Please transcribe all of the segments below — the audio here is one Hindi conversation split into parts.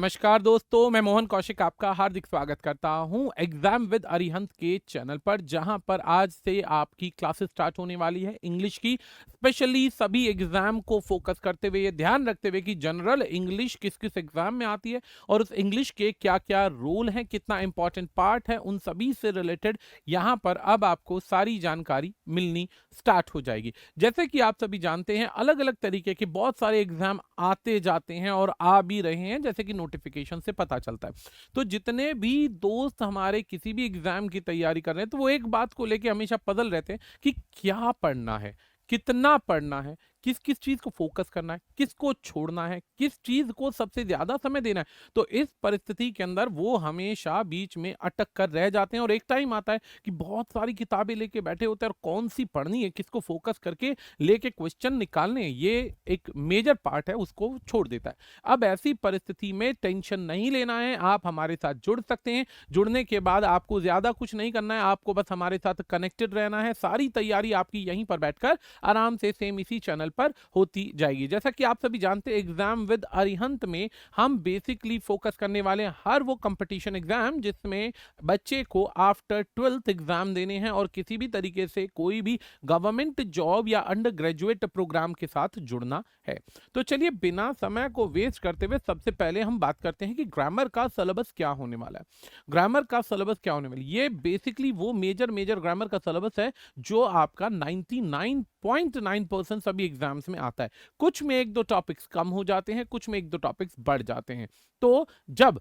नमस्कार दोस्तों, मैं मोहन कौशिक आपका हार्दिक स्वागत करता हूं एग्जाम विद अरिहंत के चैनल पर, जहां पर आज से आपकी क्लासेस स्टार्ट होने वाली है इंग्लिश की। स्पेशली सभी एग्जाम को फोकस करते हुए, ये ध्यान रखते हुए कि जनरल इंग्लिश किस किस एग्जाम में आती है और उस इंग्लिश के क्या क्या रोल हैं, कितना इंपॉर्टेंट पार्ट है, उन सभी से रिलेटेड यहां पर अब आपको सारी जानकारी मिलनी स्टार्ट हो जाएगी। जैसे कि आप सभी जानते हैं, अलग अलग तरीके के बहुत सारे एग्जाम आते जाते हैं और आ भी रहे हैं, जैसे कि नोटिफिकेशन से पता चलता है। तो जितने भी दोस्त हमारे किसी भी एग्जाम की तैयारी कर रहे हैं, तो वो एक बात को लेके हमेशा पजल रहते हैं कि क्या पढ़ना है, कितना पढ़ना है, किस किस चीज को फोकस करना है, किसको छोड़ना है, किस चीज को सबसे ज्यादा समय देना है। तो इस परिस्थिति के अंदर वो हमेशा बीच में अटक कर रह जाते हैं और एक टाइम आता है कि बहुत सारी किताबें लेके बैठे होते हैं और कौन सी पढ़नी है, किसको फोकस करके लेके क्वेश्चन निकालने हैं, ये एक मेजर पार्ट है, उसको छोड़ देता है। अब ऐसी परिस्थिति में टेंशन नहीं लेना है, आप हमारे साथ जुड़ सकते हैं। जुड़ने के बाद आपको ज्यादा कुछ नहीं करना है, आपको बस हमारे साथ कनेक्टेड रहना है। सारी तैयारी आपकी यहीं पर बैठकर आराम से सेम इसी चैनल पर होती जाएगी। जैसा कि आप सभी जानते हैं, एग्जाम विद अरिहंत में हम बेसिकली फोकस करने वाले हैं हर वो कंपटीशन एग्जाम जिसमें बच्चे को आफ्टर 12th एग्जाम देने हैं और किसी भी तरीके से कोई भी गवर्नमेंट जॉब या अंडर ग्रेजुएट प्रोग्राम के साथ जुड़ना है। तो चलिए बिना समय को वेस्ट करते हुए सबसे पहले हम बात करते हैं कि ग्रामर का सिलेबस क्या होने वाला है। ग्रामर का सिलेबस क्या होने वाला है, ये बेसिकली वो मेजर ग्रामर का सिलेबस है जो आपका 99.9% सभी एग्जाम्स में आता है। कुछ में एक दो टॉपिक्स कम हो जाते हैं, कुछ में एक दो टॉपिक्स बढ़ जाते हैं। तो जब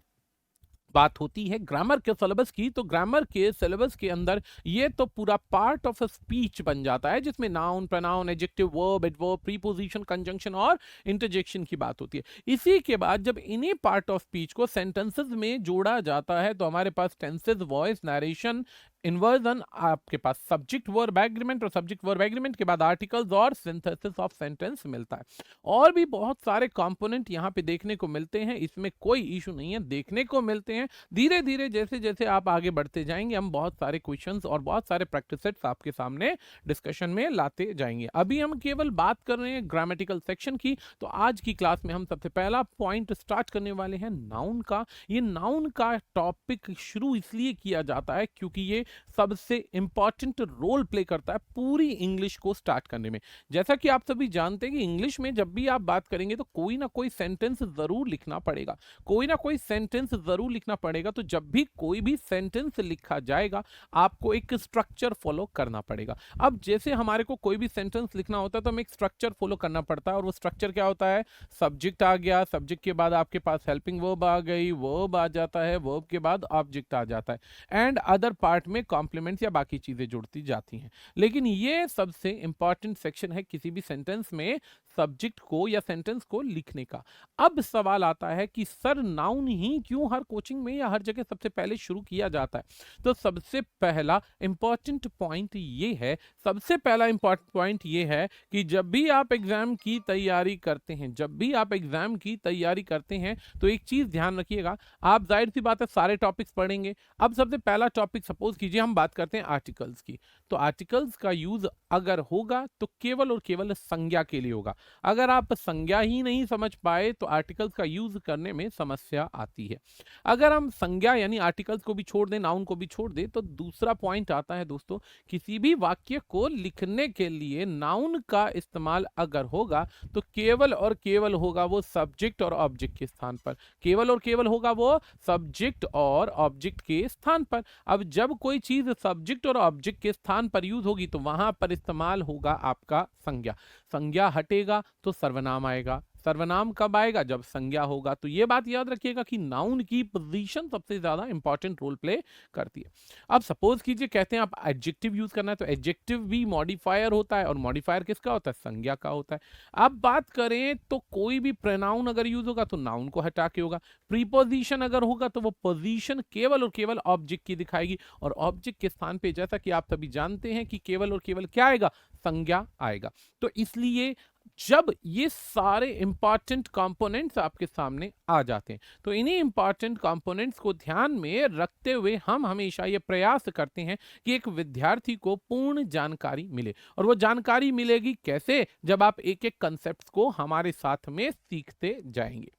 बात होती है ग्रामर के सिलेबस की, तो ग्रामर के सिलेबस के अंदर ये तो पूरा पार्ट ऑफ अ स्पीच बन जाता है, जिसमें noun, pronoun, adjective, verb, adverb, preposition, conjunction और इंटरजेक्शन की बात होती है। इसी के बाद जब इन्हीं पार्ट ऑफ स्पीच को सेंटेंसेस में जोड़ा जाता है, तो हमारे पास टेंसेस, वॉइस, नरेशन, इन्वर्जन, आपके पास सब्जेक्ट वर्ब एग्रीमेंट और सब्जेक्ट वर्ब एग्रीमेंट के बाद आर्टिकल्स और सिंथेसिस ऑफ सेंटेंस मिलता है। और भी बहुत सारे कंपोनेंट यहाँ पे देखने को मिलते हैं, इसमें कोई इशू नहीं है, देखने को मिलते हैं। धीरे धीरे जैसे जैसे आप आगे बढ़ते जाएंगे, हम बहुत सारे क्वेश्चंस और बहुत सारे प्रैक्टिस सेट्स आपके सामने डिस्कशन में लाते जाएंगे। अभी हम केवल बात कर रहे हैं ग्रामेटिकल सेक्शन की। तो आज की क्लास में हम सबसे पहला पॉइंट स्टार्ट करने वाले हैं नाउन का। ये नाउन का टॉपिक शुरू इसलिए किया जाता है क्योंकि ये सबसे इंपॉर्टेंट रोल प्ले करता है पूरी इंग्लिश को स्टार्ट करने में। जैसा कि आप सभी जानते हैं कि इंग्लिश में जब भी आप बात करेंगे तो कोई ना कोई सेंटेंस जरूर लिखना पड़ेगा, कोई ना कोई सेंटेंस जरूर लिखना पड़ेगा। तो जब भी कोई भी सेंटेंस लिखा जाएगा, आपको एक स्ट्रक्चर फॉलो करना पड़ेगा। अब जैसे हमारे को कोई भी सेंटेंस लिखना होता है तो हमें एक स्ट्रक्चर फॉलो करना पड़ता है, और वो स्ट्रक्चर क्या होता है? सब्जेक्ट आ गया, सब्जेक्ट के बाद आपके पास हेल्पिंग वर्ब आ गई, वर्ब आ जाता है, वर्ब के बाद ऑब्जेक्ट आ जाता है, एंड अदर पार्ट में कॉम्प्लीमेंट्स या बाकी चीजें जुड़ती जाती हैं। लेकिन ये सबसे इंपॉर्टेंट सेक्शन है किसी भी सेंटेंस में सब्जेक्ट को या सेंटेंस को लिखने का। अब सवाल आता है कि सर नाउन ही क्यों हर कोचिंग में या हर जगह सबसे पहले शुरू किया जाता है? तो सबसे पहला इंपॉर्टेंट पॉइंट ये है, सबसे पहला इंपॉर्टेंट पॉइंट ये है कि जब भी आप एग्जाम की तैयारी करते हैं, जब भी आप एग्जाम की तैयारी करते हैं, तो एक चीज ध्यान रखिएगा। आप जाहिर सी बात है सारे टॉपिक्स पढ़ेंगे। अब सबसे पहला टॉपिक सपोज कीजिए हम बात करते हैं आर्टिकल्स की। तो आर्टिकल्स का यूज अगर होगा तो केवल और केवल संज्ञा के लिए होगा। अगर आप संज्ञा ही नहीं समझ पाए तो आर्टिकल्स का यूज करने में समस्या आती है। अगर हम संज्ञा यानी आर्टिकल्स को भी छोड़ दें, नाउन को भी छोड़ दें, तो दूसरा पॉइंट आता है दोस्तों, किसी भी वाक्य को लिखने के लिए नाउन का इस्तेमाल अगर होगा तो केवल और केवल होगा वो सब्जेक्ट और ऑब्जेक्ट के स्थान पर, केवल और केवल होगा वो सब्जेक्ट और ऑब्जेक्ट के स्थान पर। अब जब कोई चीज सब्जेक्ट और ऑब्जेक्ट के स्थान पर यूज होगी तो वहां पर इस्तेमाल होगा आपका संज्ञा। संज्ञा हटेगा तो सर्वनाम आएगा। सर्वनाम कब आएगा? जब संज्ञा होगा। तो यह बात याद रखिएगा कि नाउन की पोजीशन सबसे ज्यादा इंपॉर्टेंट रोल प्ले करती है। अब सपोज कीजिए कहते हैं आप एडजेक्टिव यूज करना है, तो एडजेक्टिव भी मॉडिफायर होता है, और मॉडिफायर किसका होता है? संज्ञा का होता है। अब बात करें तो कोई भी प्रोनाउन अगर यूज होगा तो नाउन को हटा के होगा। प्रीपोजिशन अगर होगा तो वो पोजीशन केवल और केवल ऑब्जेक्ट की दिखाएगी, और ऑब्जेक्ट के स्थान पे जैसा कि आप सभी जानते हैं कि केवल और केवल क्या आएगा? संज्ञा आएगा। तो इसलिए जब ये सारे इंपॉर्टेंट कंपोनेंट्स आपके सामने आ जाते हैं, तो इन्हीं इंपॉर्टेंट कंपोनेंट्स को ध्यान में रखते हुए हम हमेशा ये प्रयास करते हैं कि एक विद्यार्थी को पूर्ण जानकारी मिले। और वो जानकारी मिलेगी कैसे? जब आप एक एक कंसेप्ट को हमारे साथ में सीखते जाएंगे।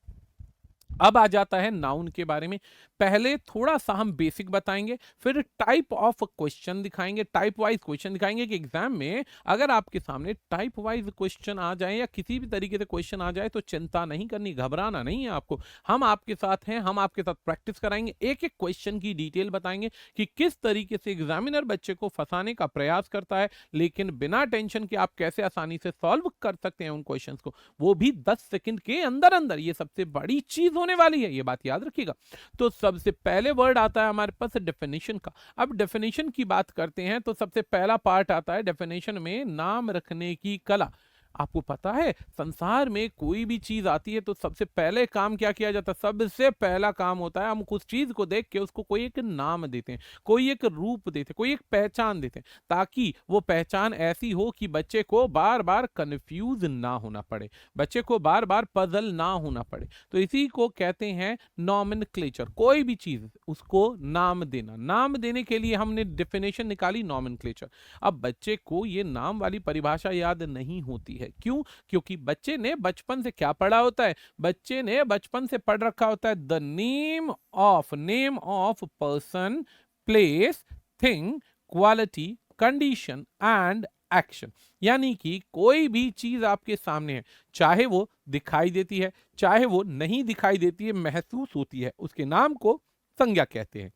अब आ जाता है नाउन के बारे में। पहले थोड़ा सा हम बेसिक बताएंगे, फिर टाइप ऑफ क्वेश्चन दिखाएंगे, टाइप वाइज क्वेश्चन दिखाएंगे कि एग्जाम में अगर आपके सामने टाइप वाइज क्वेश्चन आ जाए या किसी भी तरीके से क्वेश्चन आ जाए तो चिंता नहीं करनी, घबराना नहीं है आपको। हम आपके साथ हैं, हम आपके साथ प्रैक्टिस कराएंगे, एक एक क्वेश्चन की डिटेल बताएंगे कि किस तरीके से एग्जामिनर बच्चे को फंसाने का प्रयास करता है, लेकिन बिना टेंशन के आप कैसे आसानी से सॉल्व कर सकते हैं उन क्वेश्चंस को, वो भी 10 सेकंड के अंदर अंदर। ये सबसे बड़ी चीज होने वाली है, ये बात याद रखिएगा। तो सबसे पहले वर्ड आता है हमारे पास डेफिनेशन का। अब डेफिनेशन की बात करते हैं तो सबसे पहला पार्ट आता है डेफिनेशन में, नाम रखने की कला। आपको पता है संसार में कोई भी चीज आती है तो सबसे पहले काम क्या किया जाता है? सबसे पहला काम होता है हम उस चीज को देख के उसको कोई एक नाम देते हैं, कोई एक रूप देते हैं, कोई एक पहचान देते हैं, ताकि वो पहचान ऐसी हो कि बच्चे को बार बार कंफ्यूज ना होना पड़े, बच्चे को बार बार पजल ना होना पड़े। तो इसी को कहते हैं नॉमेनक्लेचर। कोई भी चीज उसको नाम देना, नाम देने के लिए हमने डेफिनेशन निकाली नॉमेनक्लेचर। अब बच्चे को ये नाम वाली परिभाषा याद नहीं होती है, क्यों? क्योंकि बच्चे ने बचपन से क्या पढ़ा होता है? बच्चे ने बचपन से पढ़ रखा होता है the name of person, place, thing, quality, condition and action. यानी कि कोई भी चीज आपके सामने है, चाहे वो दिखाई देती है चाहे वो नहीं दिखाई देती है, महसूस होती है, उसके नाम को संज्ञा कहते हैं।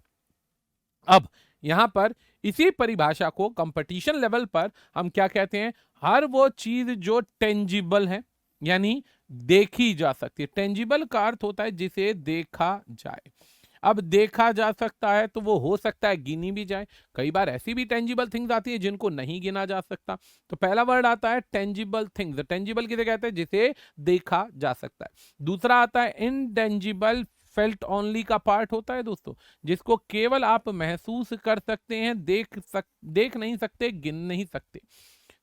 अब यहां पर इसी परिभाषा को कंपटीशन लेवल पर हम क्या कहते हैं? हर वो चीज जो टेंजिबल है, यानी देखी जा सकती है। टेंजिबल का अर्थ होता है जिसे देखा जाए। अब देखा जा सकता है तो वो हो सकता है गिनी भी जाए, कई बार ऐसी भी टेंजिबल थिंग्स आती है जिनको नहीं गिना जा सकता। तो पहला वर्ड आता है टेंजिबल थिंग्स। टेंजिबल किसे कहते हैं? जिसे देखा जा सकता है। दूसरा आता है इनटेंजिबल, फेल्ट ओनली का पार्ट होता है दोस्तों, जिसको केवल आप महसूस कर सकते हैं, देख नहीं सकते, गिन नहीं सकते।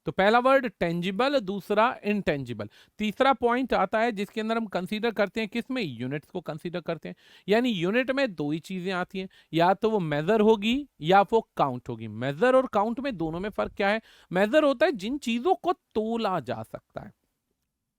तो पहला वर्ड टेंजिबल, दूसरा इनटेंजिबल। तीसरा पॉइंट आता है जिसके अंदर हम कंसीडर करते हैं, किसमें? यूनिट्स को कंसीडर करते हैं। यानी यूनिट में दो ही चीजें आती हैं, या तो वो मेजर होगी या वो काउंट होगी। मेजर और काउंट में दोनों में फर्क क्या है? मेजर होता है जिन चीजों को तोला जा सकता है।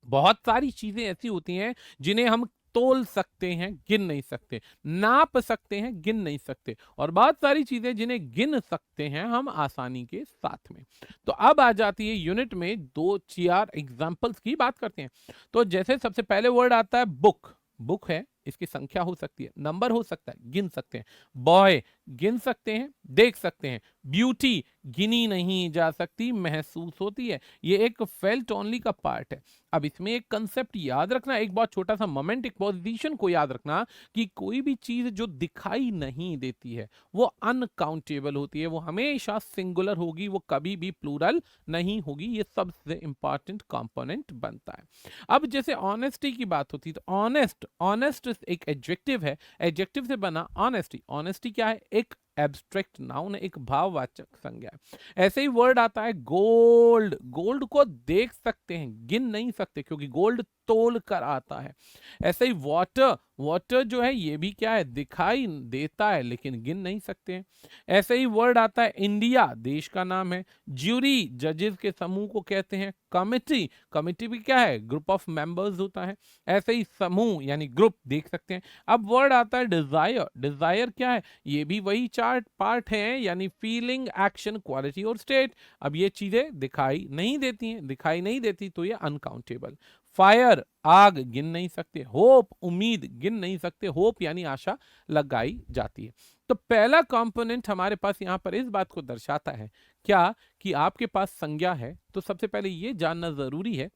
बहुत सारी चीजें ऐसी होती हैं जिन्हें हम तोल सकते हैं, गिन नहीं सकते, नाप सकते हैं, गिन नहीं सकते, और बहुत सारी चीजें जिन्हें गिन सकते हैं हम आसानी के साथ में। तो अब आ जाती है यूनिट में दो चार एग्जांपल्स की बात करते हैं। तो जैसे सबसे पहले वर्ड आता है बुक। बुक है, इसकी संख्या हो सकती है, नंबर हो सकता है, गिन सकते हैं। बॉय गिन सकते हैं, देख सकते हैं। ब्यूटी गिनी नहीं जा सकती, महसूस होती है। ये एक फेल्ट ओनली का पार्ट है। अब इसमें एक कंसेप्ट याद रखना, एक बहुत छोटा सा मोमेंट, एक पोजीशन को याद रखना कि कोई भी चीज जो दिखाई नहीं देती है वो अनकाउंटेबल होती है, वो हमेशा सिंगुलर होगी, वो कभी भी प्लूरल नहीं होगी। ये सबसे इंपॉर्टेंट कंपोनेंट बनता है। अब जैसे ऑनेस्टी की बात होती है तो ऑनेस्ट एक एडजेक्टिव है, एडजेक्टिव से बना ऑनेस्टी। ऑनेस्टी क्या है? एक एब्स्ट्रैक्ट नाउन है, एक भाववाचक संज्ञा है। ऐसे ही वर्ड आता है गोल्ड। गोल्ड को देख सकते हैं, गिन नहीं सकते, क्योंकि गोल्ड तोल कर आता है। ऐसे ही वाटर, वाटर जो है ये भी क्या है? दिखाई देता है लेकिन गिन नहीं सकते हैं। ऐसे ही वर्ड आता है इंडिया, देश का नाम है। ज्यूरी, जजेस के समूह को कहते हैं। कमिटी, कमिटी भी क्या है? ग्रुप ऑफ मेंबर्स होता है। ऐसे ही समूह यानी ग्रुप देख सकते हैं। अब वर्ड आता है डिजायर। डिजायर क्या है? ये भी वही चार पार्ट हैं, यानी फीलिंग, एक्शन, क्वालिटी और स्टेट। अब ये चीजें दिखाई नहीं देती हैं, दिखाई नहीं देती तो ये अनकाउंटेबल। फायर, आग, गिन नहीं सकते। होप, उम्मीद, गिन नहीं सकते। होप यानी आशा लगाई जाती है। तो पहला कंपोनेंट हमारे पास यहां पर इस बात को दर्शाता है क्या? कि आपके पास संज्ञा है, तो सबसे पहले ये जानना जरूरी है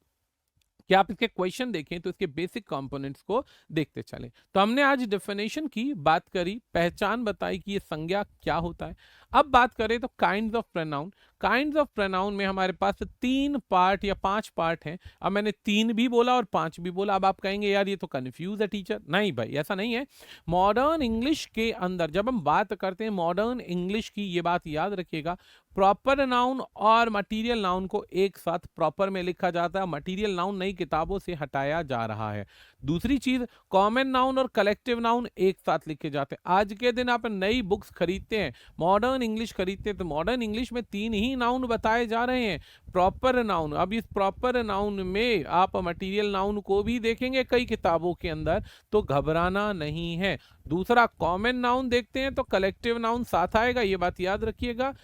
कि आप इसके क्वेश्चन देखें तो इसके बेसिक कंपोनेंट्स को देखते चलें। तो हमने आज डेफिनेशन की बात करी, पहचान बताई कि ये संज्ञा क्या होता है। अब बात करें तो kinds of pronoun. Kinds of pronoun में हमारे पास 3 पार्ट या 5 पार्ट हैं। अब मैंने 3 भी बोला और 5 भी बोला। अब आप कहेंगे यार ये तो कंफ्यूज है टीचर। नहीं भाई, ऐसा नहीं है। मॉडर्न इंग्लिश के अंदर जब हम बात करते हैं मॉडर्न इंग्लिश की, ये बात याद रखिएगा, प्रॉपर नाउन और मटीरियल नाउन को एक साथ प्रॉपर में लिखा जाता है। मटीरियल नाउन नई किताबों से हटाया जा रहा है। दूसरी चीज, कॉमन नाउन और कलेक्टिव नाउन एक साथ लिखे जाते हैं। आज के दिन आप नई बुक्स खरीदते हैं, मॉडर्न इंग्लिश खरीदते हैं, तो मॉडर्न इंग्लिश में 3 ही नहीं नाउन बताए जा रहे हैं, प्रॉपर नाउन। अब इस प्रॉपर नाउन में आप मटेरियल नाउन को भी देखेंगे कई किताबों के अंदर, तो घबराना नहीं है। दूसरा कॉमन नाउन देखते हैं तो कलेक्टिव नाउन साथ आएगा, ये बात याद रखिएगा,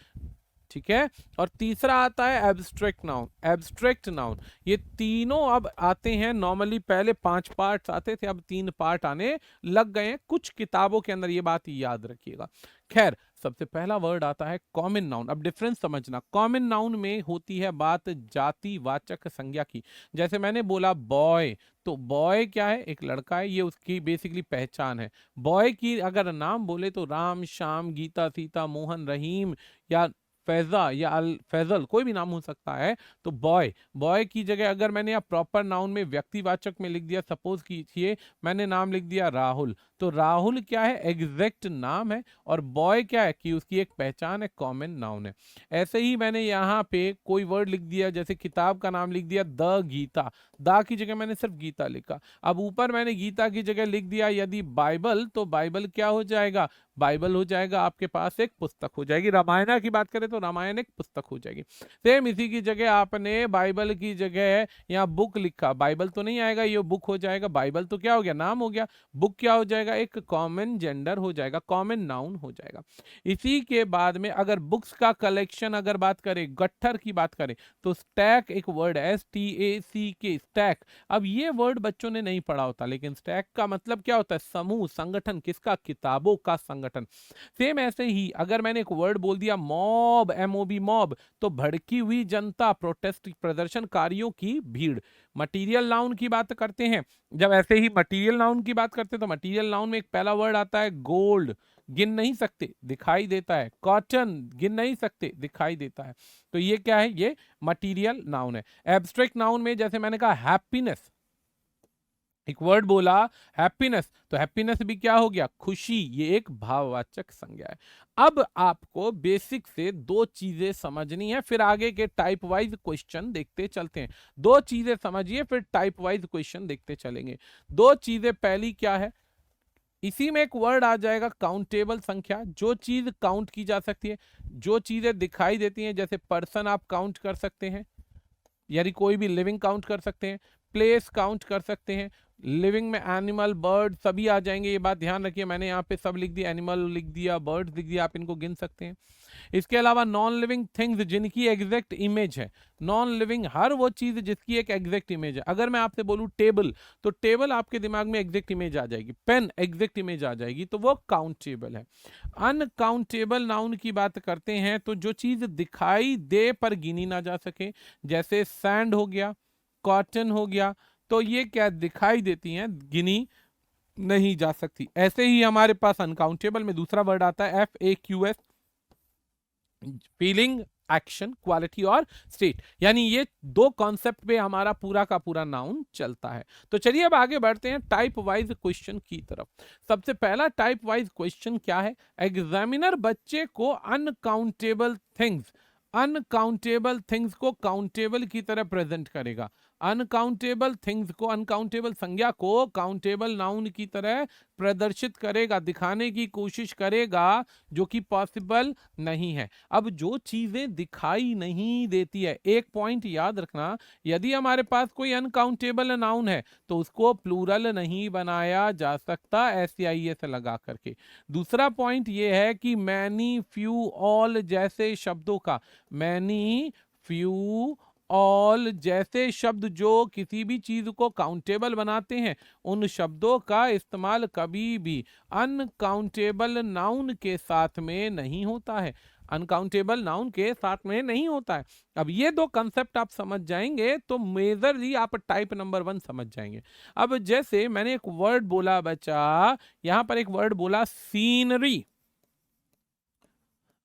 ठीक है। और तीसरा आता है एब्स्ट्रैक्ट नाउन। एब्स्ट्रैक्ट नाउन, ये तीनों अब आते हैं, नॉर्मली पहले 5 पार्ट्स आते थे, अब 3 पार्ट आने लग गए हैं कुछ किताबों के अंदर, ये बात याद रखिएगा। खैर, सबसे पहला वर्ड आता है कॉमन नाउन। अब डिफरेंस समझना, कॉमन नाउन में होती है बात जातिवाचक संज्ञा की। जैसे मैंने बोला बॉय, तो बॉय क्या है, एक लड़का है, ये उसकी बेसिकली पहचान है। बॉय की अगर नाम बोले तो राम, श्याम, गीता, सीता, मोहन, रहीम या फैजा या अल फैजल, कोई भी नाम हो सकता है। तो बॉय, बॉय की जगह अगर मैंने यहाँ प्रॉपर नाउन में व्यक्तिवाचक में लिख दिया, सपोज कीजिए मैंने नाम लिख दिया राहुल, तो राहुल क्या है, एग्जैक्ट नाम है, और बॉय क्या है कि उसकी एक पहचान है, कॉमन नाउन है। ऐसे ही मैंने यहाँ पे कोई वर्ड लिख दिया, जैसे किताब का नाम लिख दिया द गीता, दा की जगह मैंने सिर्फ गीता लिखा। अब ऊपर मैंने गीता की जगह लिख दिया यदि बाइबल, तो बाइबल क्या हो जाएगा, बाइबल हो जाएगा आपके पास एक पुस्तक हो जाएगी। रामायण की बात करें तो रामायण एक पुस्तक हो जाएगी। सेम इसी की जगह आपने बाइबल की जगह यहाँ बुक लिखा, बाइबल तो नहीं आएगा, ये बुक हो जाएगा। बाइबल तो क्या हो गया, नाम हो गया। बुक क्या हो जाएगा, एक कॉमन जेंडर हो जाएगा, कॉमन नाउन हो जाएगा। इसी के बाद में अगर बुक्स का कलेक्शन अगर बात करें, गट्ठर की बात करें, तो स्टैक एक वर्ड है, STACK, स्टैक। अब ये वर्ड बच्चों ने नहीं पढ़ा होता, लेकिन स्टैक का मतलब क्या होता है, समूह, संगठन, किसका, किताबों का संगठन। सेम ऐसे ही अगर मैंने एक वर्ड बोल दिया मॉब, MOB, मॉब, तो भड़की हुई जनता, प्रोटेस्ट, प्रदर्शनकारियों की भीड़। मटीरियल नाउन की बात करते हैं, जब ऐसे ही मटीरियल नाउन की बात करते हैं तो मटीरियल नाउन में एक पहला वर्ड आता है गोल्ड, गिन नहीं सकते, दिखाई देता है। कॉटन, गिन नहीं सकते, दिखाई देता है। तो ये क्या है, ये मटीरियल नाउन है। एब्स्ट्रैक्ट नाउन में जैसे मैंने कहा हैप्पीनेस, एक वर्ड बोला हैप्पीनेस, तो हैप्पीनेस भी क्या हो गया, खुशी, ये एक भाववाचक संज्ञा है। अब आपको बेसिक से 2 चीजें समझनी है, फिर आगे के टाइप वाइज क्वेश्चन देखते चलते हैं। 2 चीजें समझिए, फिर टाइप वाइज क्वेश्चन देखते चलेंगे। 2 चीजें, पहली क्या है, इसी में एक वर्ड आ जाएगा काउंटेबल संख्या, जो चीज काउंट की जा सकती है, जो चीजें दिखाई देती हैं, जैसे पर्सन आप काउंट कर सकते हैं, यानी कोई भी लिविंग काउंट कर सकते हैं, प्लेस काउंट कर सकते हैं, लिविंग में एनिमल, बर्ड सभी आ जाएंगे, ये बात ध्यान रखिए। मैंने यहाँ पे सब लिख दिया, एनिमल लिख दिया, बर्ड लिख दिया, आप इनको गिन सकते हैं। इसके अलावा नॉन लिविंग थिंग्स जिनकी एग्जैक्ट इमेज है, नॉन लिविंग हर वो चीज जिसकी एक एग्जैक्ट इमेज है। अगर मैं आपसे बोलूं टेबल, तो टेबल आपके दिमाग में एग्जैक्ट इमेज आ जाएगी, पेन एग्जैक्ट इमेज आ जाएगी, तो वो काउंटेबल है। अनकाउंटेबल नाउन की बात करते हैं तो जो चीज दिखाई दे पर गिनी ना जा सके, जैसे सैंड हो गया, कॉटन हो गया, तो ये क्या दिखाई देती हैं, गिनी नहीं जा सकती। ऐसे ही हमारे पास अनकाउंटेबल में दूसरा वर्ड आता है FAQS, फीलिंग, एक्शन, क्वालिटी और स्टेट, यानी ये 2 कॉन्सेप्ट पे हमारा पूरा का पूरा नाउन चलता है। तो चलिए अब आगे बढ़ते हैं टाइप वाइज क्वेश्चन की तरफ। सबसे पहला टाइप वाइज क्वेश्चन क्या है, एग्जामिनर बच्चे को अनकाउंटेबल थिंग्स को काउंटेबल की तरह प्रेजेंट करेगा। अनकाउंटेबल थिंग्स को, अनकाउंटेबल संज्ञा को काउंटेबल नाउन की तरह प्रदर्शित करेगा, दिखाने की कोशिश करेगा, जो कि पॉसिबल नहीं है। अब जो चीजें दिखाई नहीं देती है, एक पॉइंट याद रखना, यदि हमारे पास कोई अनकाउंटेबल नाउन है तो उसको प्लूरल नहीं बनाया जा सकता SCIS लगा करके। दूसरा पॉइंट ये है कि मैनी, फ्यू, ऑल जैसे शब्दों का, मैनी, फ्यू, ऑल जैसे शब्द जो किसी भी चीज को काउंटेबल बनाते हैं, उन शब्दों का इस्तेमाल कभी भी अनकाउंटेबल नाउन के साथ में नहीं होता है, अनकाउंटेबल नाउन के साथ में नहीं होता है। अब ये 2 कंसेप्ट आप समझ जाएंगे तो मेजरली आप टाइप नंबर 1 समझ जाएंगे। अब जैसे मैंने एक वर्ड बोला बच्चा, यहां पर एक वर्ड बोला सीनरी।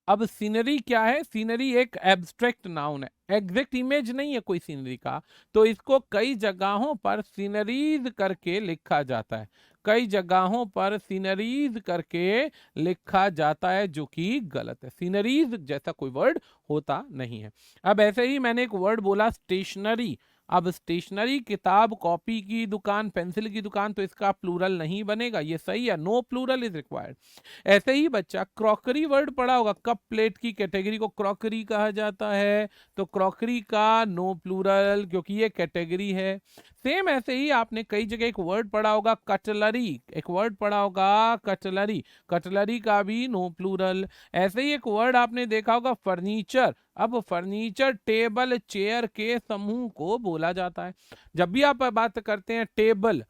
अब सीनरी क्या है, सीनरी एक एब्स्ट्रैक्ट नाउन है, एग्जैक्ट इमेज नहीं है कोई सीनरी का, तो इसको कई जगहों पर सीनरीज करके लिखा जाता है, कई जगहों पर सीनरीज करके लिखा जाता है, जो कि गलत है। सीनरीज जैसा कोई वर्ड होता नहीं है। अब ऐसे ही मैंने एक वर्ड बोला स्टेशनरी, अब स्टेशनरी, किताब, कॉपी की दुकान, पेंसिल की दुकान, तो इसका प्लूरल नहीं बनेगा, ये सही है, नो प्लूरल इज रिक्वायर्ड। ऐसे ही बच्चा क्रॉकरी वर्ड पढ़ा होगा, कप प्लेट की कैटेगरी को क्रॉकरी कहा जाता है, तो क्रॉकरी का नो प्लूरल, क्योंकि ये कैटेगरी है। सेम ऐसे ही आपने कई जगह एक वर्ड पढ़ा होगा कटलरी, एक वर्ड पढ़ा होगा कटलरी, कटलरी का भी नो प्लूरल। ऐसे ही एक वर्ड आपने देखा होगा फर्नीचर, अब फर्नीचर टेबल चेयर के समूह को बोला जाता है। जब भी आप बात करते हैं टेबल,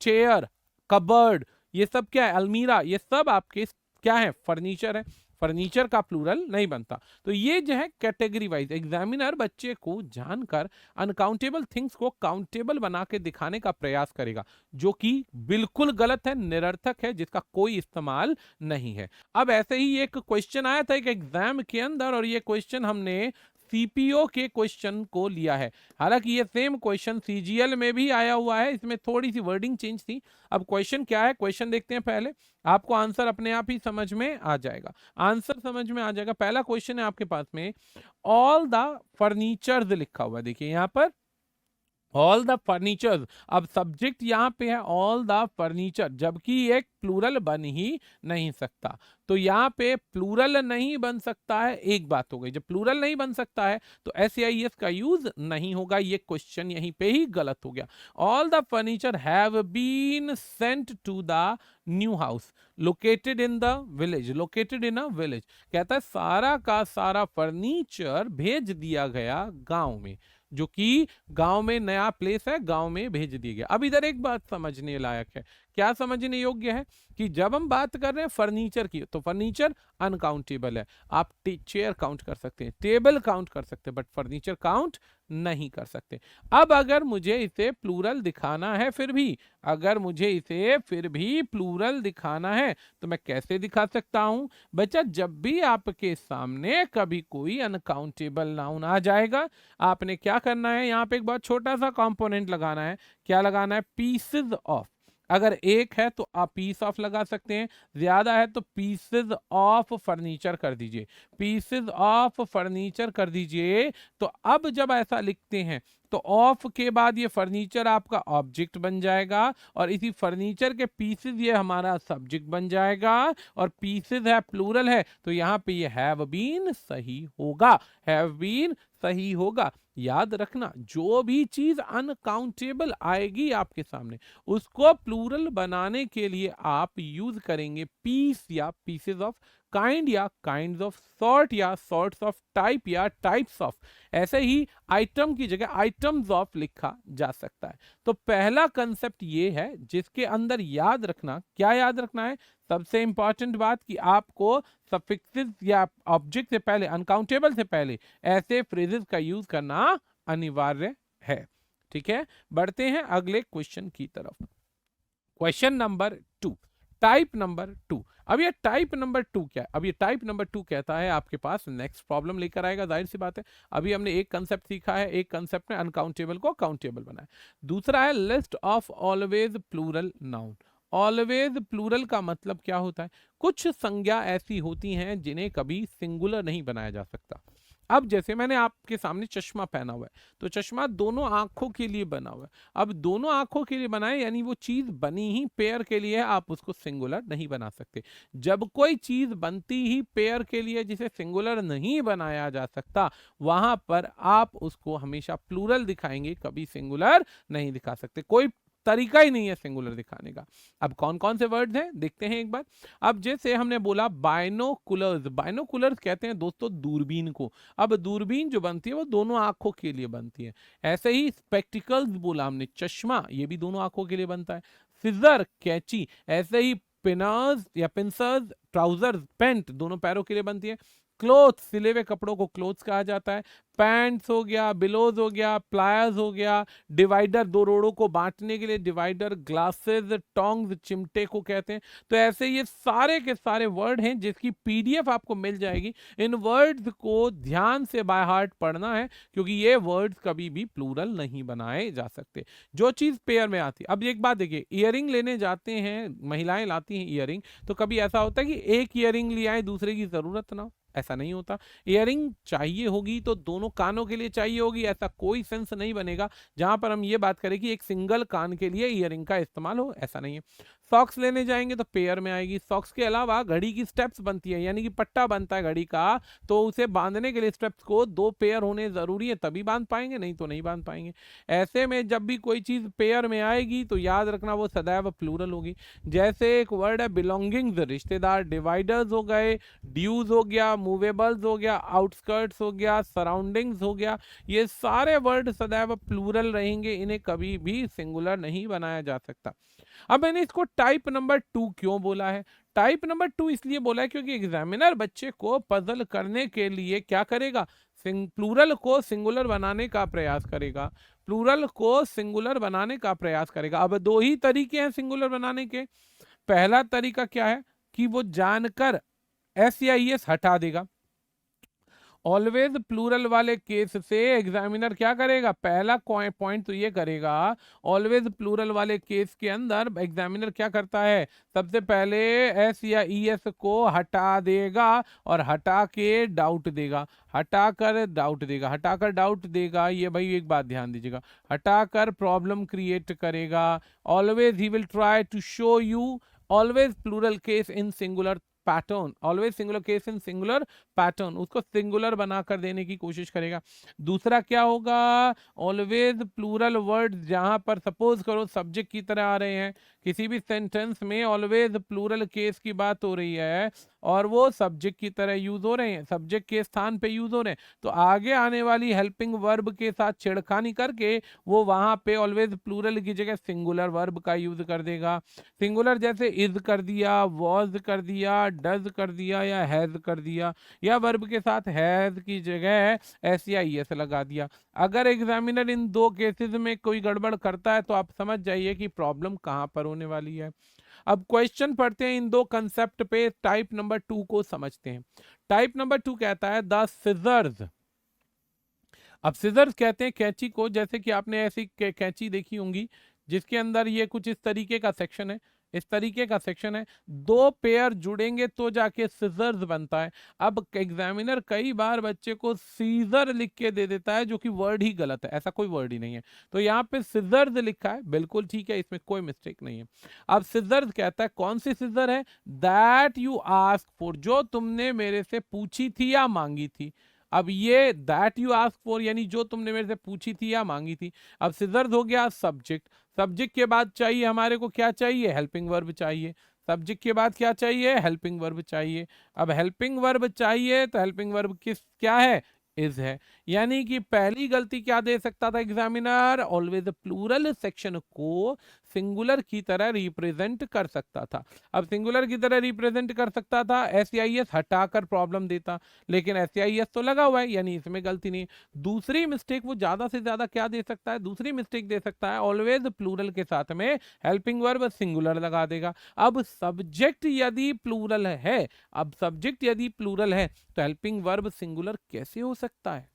चेयर, कबर्ड, ये सब क्या है, अलमीरा, ये सब आपके क्या है, फर्नीचर है, फर्नीचर का प्लूरल नहीं बनता। तो ये जो है कैटेगरी वाइज एग्जामिनर बच्चे को जानकर अनकाउंटेबल थिंग्स को काउंटेबल बना के दिखाने का प्रयास करेगा, जो कि बिल्कुल गलत है, निरर्थक है, जिसका कोई इस्तेमाल नहीं है। अब ऐसे ही एक क्वेश्चन आया था एक एग्जाम के अंदर, और ये क्वेश्चन हमने सीपीओ के क्वेश्चन को लिया है। हालांकि ये सेम क्वेश्चन सीजीएल में भी आया हुआ है, इसमें थोड़ी सी वर्डिंग चेंज थी। अब क्वेश्चन क्या है, क्वेश्चन देखते हैं पहले, आपको आंसर अपने आप ही समझ में आ जाएगा, आंसर समझ में आ जाएगा। पहला क्वेश्चन है आपके पास में, ऑल द फर्नीचर्स लिखा हुआ है, देखिए यहां पर ऑल द फर्नीचर, अब सब्जेक्ट यहां पे है ऑल द फर्नीचर, जबकि एक प्लूरल बन ही नहीं सकता। तो यहां पे प्लूरल नहीं बन सकता है, एक बात हो गई, जब प्लूरल नहीं बन सकता है तो एस का यूज नहीं होगा, ये क्वेश्चन यहीं पे ही गलत हो गया। All the furniture have been sent to the new house located in the village, located in a village, कहता है सारा का सारा फर्नीचर भेज दिया गया गांव में, जो कि गांव में नया प्लेस है, गांव में भेज दिया गया। अब इधर एक बात समझने लायक है, क्या समझने योग्य है, कि जब हम बात कर रहे हैं फर्नीचर की, तो फर्नीचर अनकाउंटेबल है, आप चेयर काउंट कर सकते हैं, टेबल काउंट कर सकते हैं, बट फर्नीचर काउंट नहीं कर सकते। अब अगर मुझे इसे प्लूरल दिखाना है, फिर भी अगर मुझे इसे फिर भी प्लूरल दिखाना है, तो मैं कैसे दिखा सकता हूं बच्चा, जब भी आपके सामने कभी कोई अनकाउंटेबल नाउन आ जाएगा, आपने क्या करना है, यहाँ पे एक बहुत छोटा सा कंपोनेंट लगाना है, क्या लगाना है, पीसेज ऑफ। अगर एक है तो आप पीस ऑफ लगा सकते हैं, ज्यादा है तो पीसेज ऑफ फर्नीचर कर दीजिए, पीसेज ऑफ फर्नीचर कर दीजिए। तो अब जब ऐसा लिखते हैं तो ऑफ के बाद ये फर्नीचर आपका ऑब्जेक्ट बन जाएगा, और इसी फर्नीचर के पीसेज ये हमारा सब्जेक्ट बन जाएगा, और पीसेज है प्लूरल है, तो यहाँ पे ये हैव बीन सही होगा, हैव बीन सही होगा। याद रखना, जो भी चीज अनकाउंटेबल आएगी आपके सामने, उसको प्लूरल बनाने के लिए आप यूज करेंगे पीस या पीसेस ऑफ, काइंड या काइंड्स ऑफ, सॉर्ट या सॉर्ट्स ऑफ, टाइप या टाइप्स ऑफ। ऐसे ही आइटम की जगह आइटम्स ऑफ लिखा जा सकता है। तो पहला कंसेप्ट ये है जिसके अंदर याद रखना, क्या याद रखना है, सबसे इंपॉर्टेंट बात, कि आपको सफिक्सेस या ऑब्जेक्ट से पहले, अनकाउंटेबल से पहले ऐसे फ्रेजेस का यूज करना अनिवार्य है। ठीक है, बढ़ते हैं अगले क्वेश्चन की तरफ। Question number 2, type number 2। अब ये टाइप नंबर 2 क्या है, अब ये टाइप नंबर 2 कहता है आपके पास नेक्स्ट प्रॉब्लम लेकर आएगा, जाहिर सी बात है। अभी हमने एक कंसेप्ट सीखा है, एक कंसेप्ट ने अनकाउंटेबल को काउंटेबल बनाया, दूसरा है list of always plural noun. Always plural का मतलब क्या होता है, कुछ संज्ञा ऐसी होती हैं जिन्हें कभी सिंगुलर नहीं बनाया जा सकता। अब जैसे मैंने आपके सामने चश्मा पहना हुआ है, तो चश्मा दोनों आंखों के लिए बना हुआ है। अब दोनों आंखों के लिए बनाए, यानी वो चीज बनी ही पेयर के लिए है, आप उसको सिंगुलर नहीं बना सकते। जब कोई चीज बनती ही पेयर के लिए जिसे सिंगुलर नहीं बनाया जा सकता, वहां पर आप उसको हमेशा प्लूरल दिखाएंगे, कभी सिंगुलर नहीं दिखा सकते, कोई तरीका ही नहीं है सिंगुलर दिखाने का। अब कौन कौन से वर्ड्स हैं देखते हैं एक बार। अब जैसे हमने बोला बाइनोकुलर्स, बाइनोकुलर्स कहते हैं दोस्तों दूरबीन को। अब दूरबीन जो बनती है वो दोनों आंखों के लिए बनती है। ऐसे ही स्पेक्टिकल्स बोला हमने, चश्मा, ये भी दोनों आंखों के लिए बनता है। सिजर, कैंची, ऐसे ही पिनर्स या पिंसर्स, ट्राउजर्स, पैंट, दोनों पैरों के लिए बनती है। क्लोथ, सिले हुए कपड़ों को क्लोथ्स कहा जाता है। पैंट्स हो गया, बिलोज हो गया, प्लायर्स हो गया, डिवाइडर, दो रोड़ों को बांटने के लिए डिवाइडर, ग्लासेस, टोंग्स, चिमटे को कहते हैं। तो ऐसे ये सारे के सारे वर्ड हैं जिसकी पीडीएफ आपको मिल जाएगी। इन वर्ड्स को ध्यान से बाय हार्ट पढ़ना है, क्योंकि ये वर्ड्स कभी भी प्लूरल नहीं बनाए जा सकते, जो चीज पेयर में आती है। अब एक बात देखिए, ईयरिंग लेने जाते हैं, महिलाएं लाती हैं ईयरिंग, तो कभी ऐसा होता है कि एक ईयरिंग ले आए, दूसरे की जरूरत ना हो, ऐसा नहीं होता। ईयरिंग चाहिए होगी तो दोनों कानों के लिए चाहिए होगी, ऐसा कोई सेंस नहीं बनेगा जहां पर हम ये बात करें कि एक सिंगल कान के लिए ईयरिंग का इस्तेमाल हो, ऐसा नहीं है। सॉक्स लेने जाएंगे तो पेयर में आएगी। सॉक्स के अलावा घड़ी की स्टेप्स बनती है, यानी कि पट्टा बनता है घड़ी का, तो उसे बांधने के लिए स्टेप्स को 2 पेयर होने जरूरी है, तभी बांध पाएंगे, नहीं तो नहीं बांध पाएंगे। ऐसे में जब भी कोई चीज पेयर में आएगी तो याद रखना वो सदैव प्लूरल होगी। जैसे एक वर्ड है बिलोंगिंग्स, रिश्तेदार, डिवाइडर्स हो गए, ड्यूज हो गया, मूवेबल्स हो गया, आउटस्कर्ट्स हो गया, सराउंडिंग्स हो गया, ये सारे वर्ड सदैव प्लूरल रहेंगे, इन्हें कभी भी सिंगुलर नहीं बनाया जा सकता। अब मैंने इसको टाइप नंबर 2 क्यों बोला है? टाइप नंबर 2 इसलिए बोला है क्योंकि एग्जामिनर बच्चे को पजल करने के लिए क्या करेगा, प्लूरल को सिंगुलर बनाने का प्रयास करेगा, प्लूरल को सिंगुलर बनाने का प्रयास करेगा। अब दो ही तरीके हैं सिंगुलर बनाने के। पहला तरीका क्या है कि वो जानकर एस या ईएस हटा देगा। ऑलवेज प्लूरल वाले केस से एग्जामिनर क्या करेगा, पहला पॉइंट तो ये करेगा, ऑलवेज प्लूरल वाले केस के अंदर एग्जामिनर क्या करता है, सबसे पहले एस या ईएस को हटा देगा और हटा के डाउट देगा, हटाकर डाउट देगा, हटाकर डाउट देगा। ये भाई एक बात ध्यान दीजिएगा, हटाकर प्रॉब्लम क्रिएट करेगा। Always he will try to show you always plural case in singular pattern, always singular case in singular pattern, उसको सिंगुलर बनाकर देने की कोशिश करेगा। दूसरा क्या होगा, ऑलवेज प्लूरल वर्ड जहां पर सपोज करो सब्जेक्ट की तरह आ रहे हैं, किसी भी सेंटेंस में ऑलवेज प्लूरल केस की बात हो रही है और वो सब्जेक्ट की तरह यूज हो रहे हैं, सब्जेक्ट के स्थान पे यूज हो रहे हैं, तो आगे आने वाली हेल्पिंग वर्ब के साथ छेड़खानी करके वो वहां पे ऑलवेज प्लूरल की जगह सिंगुलर वर्ब का यूज कर देगा। सिंगुलर जैसे इज कर दिया, वॉज कर दिया, डज कर दिया या हैज कर दिया, या वर्ब के साथ हैज की जगह एस या ईएस लगा दिया। अगर एग्जामिनर इन दो केसेस में कोई गड़बड़ करता है तो आप समझ जाइए कि प्रॉब्लम कहां पर होने वाली है। अब क्वेश्चन पढ़ते हैं इन दो कंसेप्ट पे, टाइप नंबर 2 को समझते हैं। टाइप नंबर 2 कहता है द सिजर्स। अब सिजर्स कहते हैं कैंची को, जैसे कि आपने ऐसी कैंची देखी होंगी जिसके अंदर ये कुछ इस तरीके का सेक्शन है, इस तरीके का सेक्शन है, दो पेयर जुड़ेंगे तो जाके सिजर्स बनता है। अब एग्जामिनर कई बार बच्चे को सीजर लिख के दे देता है जो कि वर्ड ही गलत है, ऐसा कोई वर्ड ही नहीं है, तो यहाँ पे सिजर्स लिखा है, बिल्कुल ठीक है, इसमें कोई मिस्टेक नहीं है। अब सिजर्स कहता है कौन सी सिजर है, दैट यू आस्क फॉर, जो तुमने मेरे से पूछी थी या मांगी थी। अब ये दैट यू आस्क फॉर यानी जो तुमने मेरे से पूछी थी या मांगी थी। अब सिजर्स हो गया सब्जेक्ट, सब्जेक्ट के बाद चाहिए हमारे को क्या चाहिए, हेल्पिंग वर्ब चाहिए। सब्जेक्ट के बाद क्या चाहिए, हेल्पिंग वर्ब चाहिए। अब हेल्पिंग वर्ब चाहिए तो हेल्पिंग वर्ब किस क्या है, इज है। यानी कि पहली गलती क्या दे सकता था एग्जामिनर, ऑलवेज प्लूरल सेक्शन को सिंगुलर की तरह रिप्रेजेंट कर सकता था। अब सिंगुलर की तरह रिप्रेजेंट कर सकता था, एस हटाकर प्रॉब्लम देता, लेकिन एस तो लगा हुआ है यानी इसमें गलती नहीं। दूसरी मिस्टेक वो ज्यादा से ज्यादा क्या दे सकता है, दूसरी मिस्टेक दे सकता है, ऑलवेज प्लूरल के साथ में हेल्पिंग वर्ब सिंगुलर लगा देगा। अब सब्जेक्ट यदि प्लूरल है, अब सब्जेक्ट यदि प्लूरल है तो हेल्पिंग वर्ब सिंगुलर कैसे हो सकता है।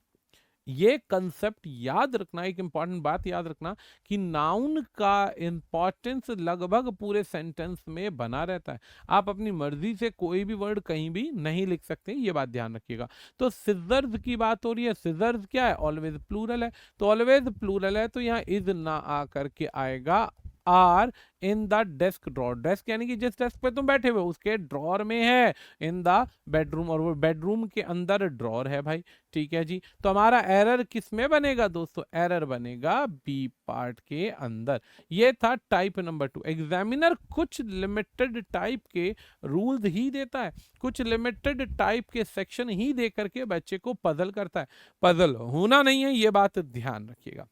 ये कंसेप्ट याद रखना, एक इंपॉर्टेंट बात याद रखना कि नाउन का इंपॉर्टेंस लगभग पूरे सेंटेंस में बना रहता है। आप अपनी मर्जी से कोई भी वर्ड कहीं भी नहीं लिख सकते, ये बात ध्यान रखिएगा। तो सिजर्स की बात हो रही है, सिजर्स क्या है, ऑलवेज प्लूरल है, तो ऑलवेज प्लूरल है तो यहाँ इज ना आ करके आएगा are in the desk drawer. Desk यानी कि जिस डेस्क पे तुम बैठे हुए उसके ड्रॉर में है, इन द बेडरूम, और वो बेडरूम के अंदर ड्रॉर है भाई, ठीक है जी। तो हमारा एरर किस में बनेगा दोस्तों, एरर बनेगा बी पार्ट के अंदर। ये था टाइप नंबर 2। एग्जामिनर कुछ लिमिटेड टाइप के रूल्स ही देता है, कुछ लिमिटेड टाइप के सेक्शन ही दे करके बच्चे को पजल करता है, पजल होना नहीं है, ये बात ध्यान रखिएगा।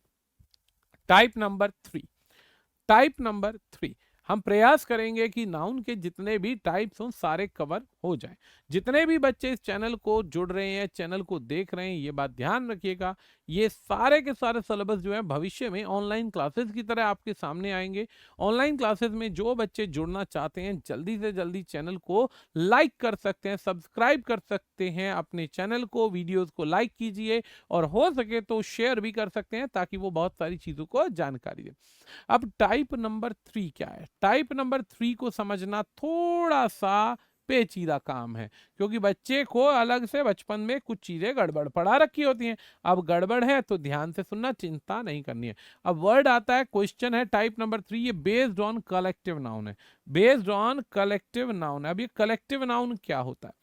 टाइप नंबर 3, टाइप नंबर 3 हम प्रयास करेंगे कि नाउन के जितने भी टाइप्स हों सारे कवर हो जाएं। जितने भी बच्चे इस चैनल को जुड़ रहे हैं, चैनल को देख रहे हैं, ये बात ध्यान रखिएगा, ये सारे के सारे सिलेबस जो है भविष्य में ऑनलाइन क्लासेस की तरह आपके सामने आएंगे। ऑनलाइन क्लासेस में जो बच्चे जुड़ना चाहते हैं जल्दी से जल्दी चैनल को लाइक कर सकते हैं, सब्सक्राइब कर सकते हैं अपने चैनल को, वीडियोज को लाइक कीजिए और हो सके तो शेयर भी कर सकते हैं ताकि वो बहुत सारी चीज़ों को जानकारी दे। अब टाइप नंबर 3 क्या है, टाइप नंबर 3 को समझना थोड़ा सा पेचीदा काम है, क्योंकि बच्चे को अलग से बचपन में कुछ चीजें गड़बड़ पढ़ा रखी होती हैं। अब गड़बड़ है तो ध्यान से सुनना, चिंता नहीं करनी है। अब वर्ड आता है, क्वेश्चन है टाइप नंबर 3, ये बेस्ड ऑन कलेक्टिव नाउन है। बेस्ड ऑन कलेक्टिव नाउन है। अब ये कलेक्टिव नाउन क्या होता है?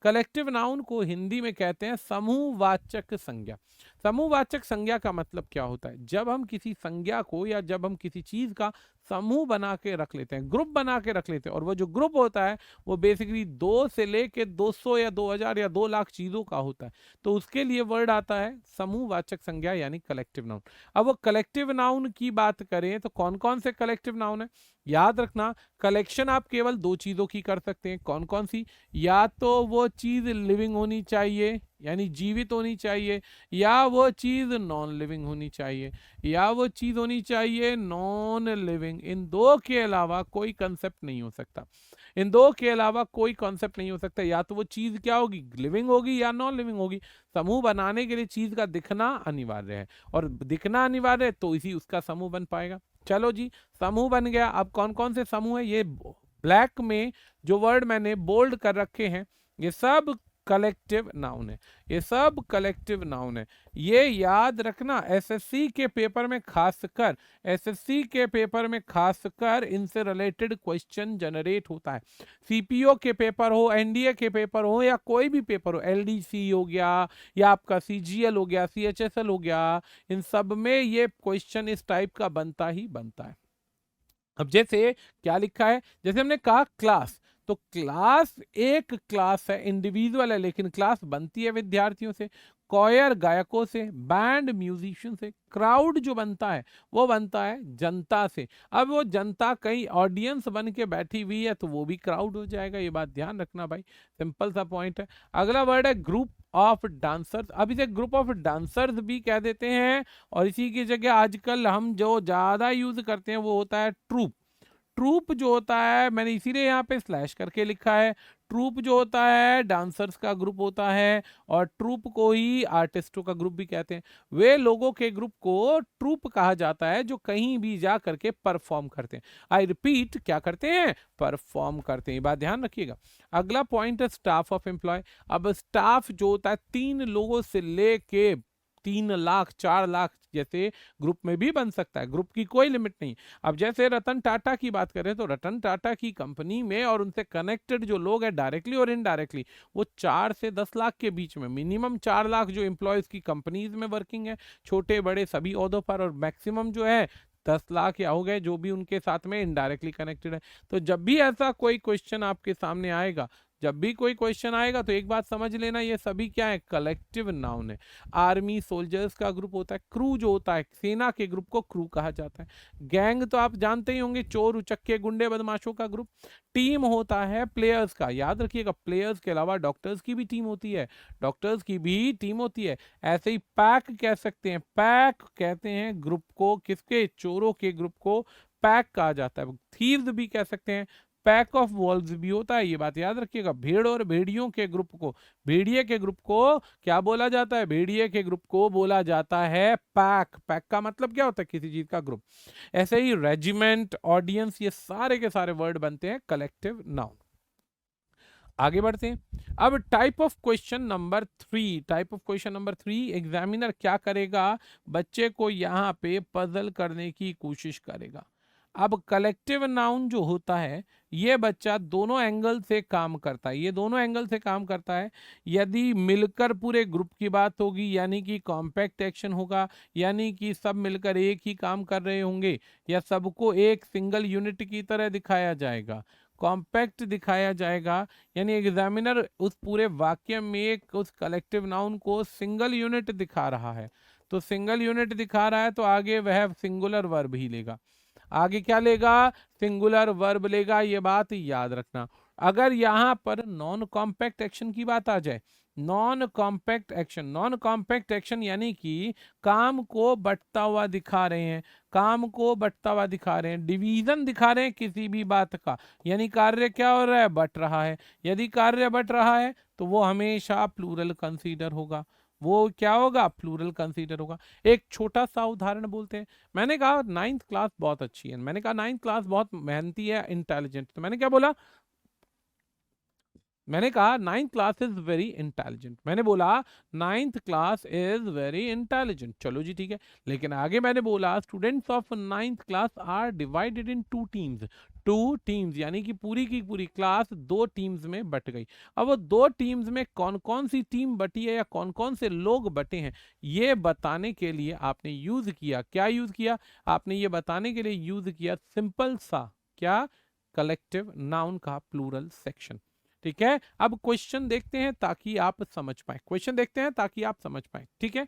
कलेक्टिव नाउन को हिंदी में कहते हैं समूहवाचक संज्ञा। समूहवाचक संज्ञा का मतलब क्या होता है? जब हम किसी संज्ञा को या जब हम किसी चीज का समूह बना के रख लेते हैं, ग्रुप बना के रख लेते हैं, और वो जो ग्रुप होता है वो बेसिकली 2 से लेके 200 या 2000 या 2 लाख चीजों का होता है, तो उसके लिए वर्ड आता है समूहवाचक संज्ञा यानी कलेक्टिव नाउन। अब वो कलेक्टिव नाउन की बात करें तो कौन कौन से कलेक्टिव नाउन है? याद रखना, कलेक्शन आप केवल 2 चीजों की कर सकते हैं। कौन कौन सी? या तो वो चीज लिविंग होनी चाहिए यानी जीवित होनी चाहिए, या वो चीज नॉन लिविंग होनी चाहिए, या वो चीज होनी चाहिए नॉन लिविंग। इन दो के अलावा कोई कंसेप्ट नहीं हो सकता। इन दो के अलावा कोई कॉन्सेप्ट नहीं हो सकता। या तो वो चीज क्या होगी? लिविंग होगी या नॉन लिविंग होगी। समूह बनाने के लिए चीज का दिखना अनिवार्य है, और दिखना अनिवार्य है तो इसी उसका समूह बन पाएगा। चलो जी, समूह बन गया। अब कौन कौन से समूह है? ये ब्लैक में जो वर्ड मैंने बोल्ड कर रखे हैं ये सब कलेक्टिव नाउन है। ये सब कलेक्टिव नाउन है। ये याद रखना, एसएससी के पेपर में खासकर, एसएससी के पेपर में खासकर इनसे रिलेटेड क्वेश्चन जनरेट होता है। सीपीओ के पेपर हो, एनडीए के पेपर हो, या कोई भी पेपर हो, एलडीसी हो गया या आपका सीजीएल हो गया, सीएचएसएल हो गया, इन सब में ये क्वेश्चन इस टाइप का बनता ही बनता है। अब जैसे क्या लिखा है, जैसे हमने कहा क्लास, तो क्लास एक क्लास है, इंडिविजुअल है, लेकिन क्लास बनती है विद्यार्थियों से, कॉयर गायकों से, बैंड म्यूजिशियन से, क्राउड जो बनता है वो बनता है जनता से। अब वो जनता कहीं ऑडियंस बन के बैठी हुई है तो वो भी क्राउड हो जाएगा, ये बात ध्यान रखना भाई, सिंपल सा पॉइंट है। अगला वर्ड है ग्रुप ऑफ डांसर्स। अब इसे ग्रुप ऑफ डांसर्स भी कह देते हैं, और इसी की जगह आजकल हम जो ज्यादा यूज करते हैं वो होता है ट्रूप। ट्रूप जो होता है, मैंने इसीलिए यहाँ पे स्लैश करके लिखा है, ट्रूप जो होता है डांसर्स का ग्रुप होता है, और ट्रूप को ही आर्टिस्टों का ग्रुप भी कहते हैं। वे लोगों के ग्रुप को ट्रूप कहा जाता है जो कहीं भी जा करके परफॉर्म करते हैं। आई रिपीट, क्या करते हैं? परफॉर्म करते हैं, ये बात ध्यान रखिएगा। अगला पॉइंट है स्टाफ ऑफ एम्प्लॉय। अब स्टाफ जो होता है 3 लोगों से लेके 3 लाख 4 लाख जैसे ग्रुप में भी बन सकता है, ग्रुप की कोई लिमिट नहीं। अब जैसे रतन टाटा की बात करें तो रतन टाटा की कंपनी में और उनसे कनेक्टेड जो लोग हैं डायरेक्टली और इनडायरेक्टली, वो 4 से 10 लाख के बीच में, मिनिमम 4 लाख जो एम्प्लॉयज की कंपनीज में वर्किंग है, छोटे बड़े सभी ओहदों पर, और मैक्सिमम जो है 10 लाख या हो गए जो भी उनके साथ में इनडायरेक्टली कनेक्टेड है। तो जब भी ऐसा कोई क्वेश्चन आपके सामने आएगा, जब भी कोई क्वेश्चन आएगा तो एक बात समझ लेना, ये सभी क्या है? कलेक्टिव नाउन है। आर्मी सोल्जर्स का ग्रुप होता है, क्रू जो होता है सेना के ग्रुप को क्रू कहा जाता है। गैंग तो आप जानते ही होंगे, चोर उचक्के गुंडे बदमाशों का ग्रुप। टीम होता है प्लेयर्स का, याद रखिएगा, प्लेयर्स के अलावा डॉक्टर्स की भी टीम होती है, डॉक्टर्स की भी टीम होती है। ऐसे ही पैक कह सकते हैं, पैक कहते हैं ग्रुप को, किसके? चोरों के ग्रुप को पैक कहा जाता है। थीव्स भी कह सकते हैं, पैक ऑफ वॉल्व्स भी होता है, ये बात याद रखिएगा। भेड़ और भेड़ियों के ग्रुप को, भेड़िए के ग्रुप को क्या बोला जाता है? भेड़िए के ग्रुप को बोला जाता है पैक। पैक का मतलब क्या होता है? किसी चीज का ग्रुप। ऐसे ही रेजिमेंट, ऑडियंस, ये सारे के सारे वर्ड बनते हैं कलेक्टिव नाउन। आगे बढ़ते हैं। अब type of question number 3, type of question number 3, examiner क्या करेगा? बच्चे को यहाँ पे पजल करने की कोशिश करेगा। अब कलेक्टिव नाउन जो होता है ये बच्चा दोनों एंगल से काम करता है, ये दोनों एंगल से काम करता है। यदि मिलकर पूरे ग्रुप की बात होगी यानी कि कॉम्पैक्ट एक्शन होगा, यानी कि सब मिलकर एक ही काम कर रहे होंगे, या सबको एक सिंगल यूनिट की तरह दिखाया जाएगा, कॉम्पैक्ट दिखाया जाएगा, यानी एग्जामिनर उस पूरे वाक्य में एक उस कलेक्टिव नाउन को सिंगल यूनिट दिखा रहा है, तो सिंगल यूनिट दिखा रहा है तो आगे वह सिंगुलर वर्ब ही लेगा। आगे क्या लेगा? सिंगुलर वर्ब लेगा, ये बात याद रखना। अगर यहां पर नॉन कॉम्पैक्ट एक्शन की बात आ जाए, non compact action, non compact action यानी कि काम को बंटता हुआ दिखा रहे हैं, काम को बंटता हुआ दिखा रहे हैं, डिवीजन दिखा रहे हैं किसी भी बात का, यानी कार्य क्या हो रहा है? बट रहा है। यदि कार्य बट रहा है तो वो हमेशा प्लूरल कंसीडर होगा, वो क्या होगा? प्लूरल कंसीडर होगा। एक छोटा सा उदाहरण बोलते हैं। मैंने कहा 9th क्लास बहुत अच्छी है, मैंने कहा 9th क्लास बहुत मेहनती है, इंटेलिजेंट, तो मैंने क्या बोला? मैंने कहा ninth class is very intelligent, मैंने बोला ninth class is very intelligent, चलो जी ठीक है। लेकिन आगे मैंने बोला students of ninth class are divided into teams, यानी कि पूरी की पूरी क्लास दो टीम्स में बट गई। अब वो दो टीम्स में कौन कौन सी टीम बटी है या कौन कौन से लोग बटे हैं, ये बताने के लिए आपने यूज किया, क्या यूज किया आपने, ये बताने के लिए यूज किया सिंपल सा क्या, कलेक्टिव नाउन का प्लूरल सेक्शन। ठीक है, अब क्वेश्चन देखते हैं ताकि आप समझ पाए, क्वेश्चन देखते हैं ताकि आप समझ पाए। ठीक है,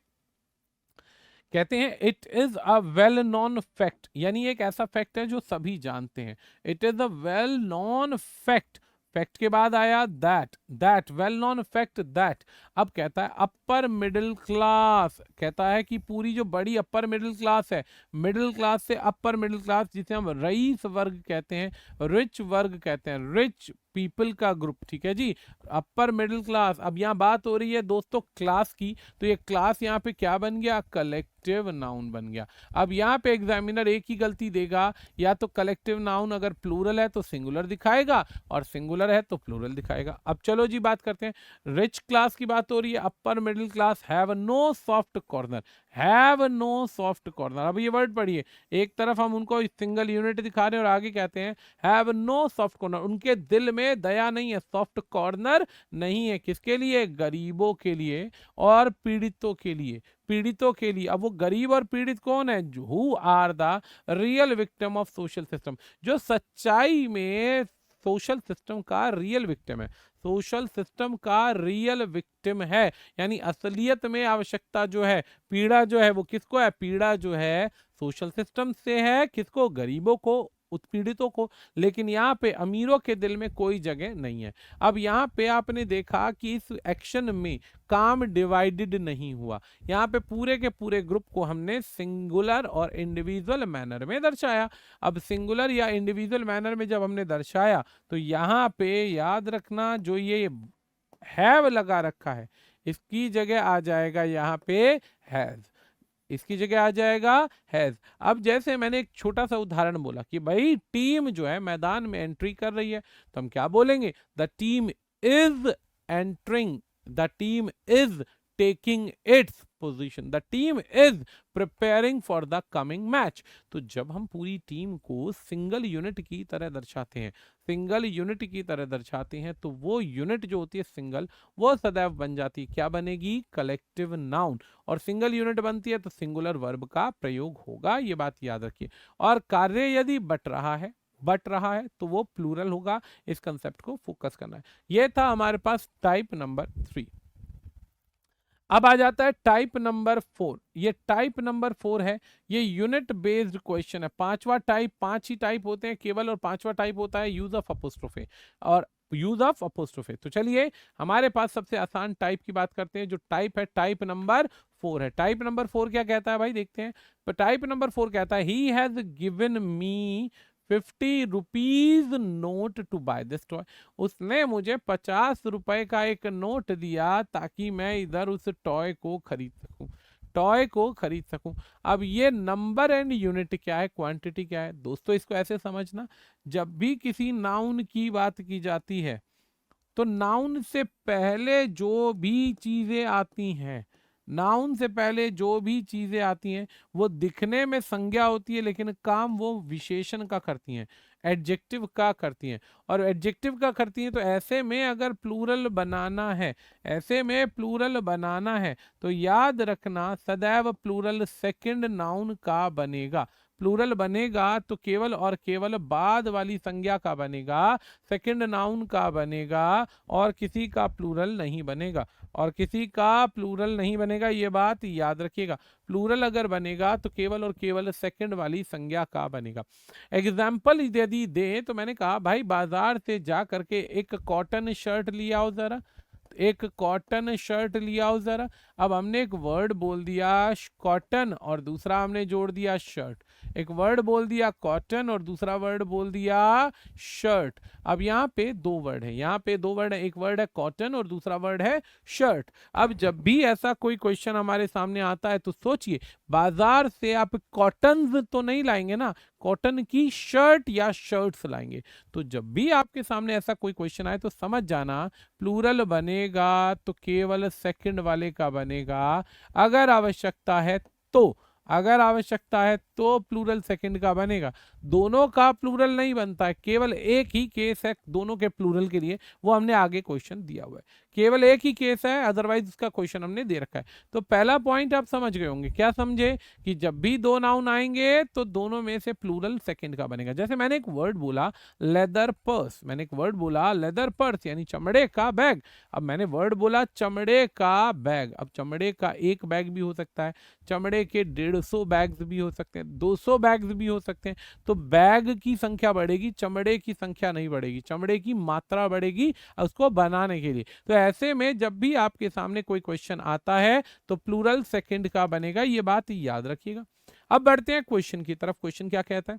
कहते हैं it is a well known fact, यानी एक ऐसा फैक्ट है जो सभी जानते हैं। It is a well known fact, fact के बाद आया that well known fact that. अब कहता है अपर मिडिल क्लास, कहता है कि पूरी जो बड़ी अपर मिडिल क्लास है, मिडिल क्लास से अपर मिडिल क्लास जिसे हम रईस वर्ग कहते हैं, रिच वर्ग कहते हैं, रिच पीपल का ग्रुप। ठीक है जी, अपर मिडिल क्लास। अब यहाँ बात हो रही है दोस्तों क्लास की, तो ये क्लास यहाँ पे क्या बन गया, कलेक्टिव नाउन बन गया। अब यहाँ पे एग्जामिनर एक ही गलती देगा, या तो कलेक्टिव नाउन अगर प्लूरल है तो सिंगुलर दिखाएगा और सिंगुलर है तो प्लूरल दिखाएगा। अब चलो जी बात करते हैं, रिच क्लास की बात हो रही है, upper middle class have no soft corner, have no soft corner. अब ये वर्ड पढ़िए, एक तरफ हम उनको सिंगल यूनिट दिखा रहे हैं और आगे कहते हैं हैव नो सॉफ्ट कॉर्नर, उनके दिल में दया नहीं है, सॉफ्ट कॉर्नर नहीं है। किसके लिए, गरीबों के लिए और पीड़ितों के लिए, पीड़ितों के लिए। अब वो गरीब और पीड़ित कौन है, who are the real victim of social system, जो सच्चाई में सोशल सिस्टम का रियल विक्टिम है, सोशल सिस्टम का रियल विक्टिम है। यानी असलियत में आवश्यकता जो है, पीड़ा जो है वो किसको है, पीड़ा जो है सोशल सिस्टम से है, किसको, गरीबों को, उत्पीड़ितों को। लेकिन यहाँ पे अमीरों के दिल में कोई जगह नहीं है। अब यहाँ पे आपने देखा कि इस एक्शन में काम डिवाइडेड नहीं हुआ, यहाँ पे पूरे के पूरे ग्रुप को हमने सिंगुलर और इंडिविजुअल मैनर में दर्शाया। अब सिंगुलर या इंडिविजुअल मैनर में जब हमने दर्शाया तो यहाँ पे याद रखना जो ये हैव लगा रखा है इसकी जगह आ जाएगा यहाँ पे हैज, इसकी जगह आ जाएगा हैज। अब जैसे मैंने एक छोटा सा उदाहरण बोला कि भाई टीम जो है मैदान में एंट्री कर रही है, तो हम क्या बोलेंगे, the team is entering, the team is taking its position, the team is preparing for the coming match. तो जब हम पूरी टीम को सिंगल यूनिट की तरह दर्शाते हैं, सिंगल यूनिट की तरह दर्शाते हैं, तो वो यूनिट जो होती है सिंगल, वो सदैव बन जाती है, क्या बनेगी, कलेक्टिव नाउन। और सिंगल यूनिट बनती है तो सिंगुलर वर्ब का प्रयोग होगा, ये बात याद रखिए। और कार्य यदि बट रहा है तो वो प्लूरल होगा, इस कंसेप्ट को फोकस करना है। ये था हमारे पास टाइप नंबर 3। अब आ जाता है टाइप नंबर 4। ये टाइप नंबर 4 है, ये यूनिट बेस्ड क्वेश्चन है। पांचवा टाइप, पांच ही टाइप होते हैं केवल, और पांचवा टाइप होता है यूज ऑफ अपोस्ट्रोफे और यूज ऑफ अपोस्ट्रोफे। तो चलिए हमारे पास सबसे आसान टाइप की बात करते हैं, जो टाइप है टाइप नंबर 4 है। टाइप नंबर 4 क्या कहता है भाई, देखते हैं। तो टाइप नंबर 4 कहता है he has given me 50 rupees note to buy this toy, उसने मुझे 50 रुपए का एक नोट दिया ताकि मैं इधर उस टॉय को खरीद सकूं, टॉय को खरीद सकूं। अब ये नंबर एंड यूनिट क्या है, क्वांटिटी क्या है दोस्तों, इसको ऐसे समझना, जब भी किसी नाउन की बात की जाती है तो नाउन से पहले जो भी चीजें आती हैं, नाउन से पहले जो भी चीजें आती हैं वो दिखने में संज्ञा होती है, लेकिन काम वो विशेषण का करती हैं, एडजेक्टिव का करती हैं। और एडजेक्टिव का करती हैं तो ऐसे में अगर प्लूरल बनाना है, ऐसे में प्लूरल बनाना है तो याद रखना सदैव प्लूरल सेकंड नाउन का बनेगा। प्लूरल बनेगा तो केवल और केवल बाद वाली संज्ञा का बनेगा, सेकंड नाउन का बनेगा, और किसी का प्लूरल नहीं बनेगा, और किसी का प्लूरल नहीं बनेगा, ये बात याद रखिएगा। प्लूरल अगर बनेगा तो केवल और केवल सेकंड वाली संज्ञा का बनेगा। एग्जाम्पल यदि दें तो मैंने कहा भाई बाजार से जा करके एक कॉटन शर्ट लिया आओ जरा, एक कॉटन शर्ट लिया आओ जरा। अब हमने एक वर्ड बोल दिया कॉटन और दूसरा हमने जोड़ दिया शर्ट, एक वर्ड बोल दिया कॉटन और दूसरा वर्ड बोल दिया शर्ट। अब यहाँ पे दो वर्ड है, यहाँ पे दो वर्ड है, एक वर्ड है कॉटन और दूसरा वर्ड है शर्ट। अब जब भी ऐसा कोई क्वेश्चन हमारे सामने आता है तो सोचिए, बाजार से आप कॉटन तो नहीं लाएंगे ना, कॉटन की शर्ट या शर्ट्स लाएंगे। तो जब भी आपके सामने ऐसा कोई क्वेश्चन आए तो समझ जाना, प्लूरल बनेगा तो केवल सेकंड वाले का बनेगा। अगर आवश्यकता है तो, अगर आवश्यकता है तो प्लूरल सेकंड का बनेगा। दोनों का प्लूरल नहीं बनता है, केवल एक ही केस है दोनों के प्लूरल के लिए, वो हमने आगे क्वेश्चन दिया हुआ है। केवल एक ही केस है, अदरवाइज उसका क्वेश्चन हमने दे रखा है। तो पहला पॉइंट आप समझ गए होंगे, क्या समझे, कि जब भी दो नाउन आएंगे तो दोनों में से प्लूरल सेकंड का बनेगा। जैसे मैंने एक वर्ड बोला लेदर पर्स, मैंने एक वर्ड बोला लेदर पर्स यानी चमड़े का बैग। अब मैंने वर्ड बोला चमड़े का बैग, अब चमड़े का एक बैग भी हो सकता है, चमड़े के 150 बैग्स भी हो सकते हैं, 200 बैग्स भी हो सकते हैं। तो बैग की संख्या बढ़ेगी, चमड़े की संख्या नहीं बढ़ेगी, चमड़े की मात्रा बढ़ेगी उसको बनाने के लिए। तो ऐसे में जब भी आपके सामने कोई क्वेश्चन आता है तो प्लूरल सेकंड का बनेगा, ये बात याद रखिएगा। अब बढ़ते हैं क्वेश्चन की तरफ। क्वेश्चन क्या कहता है,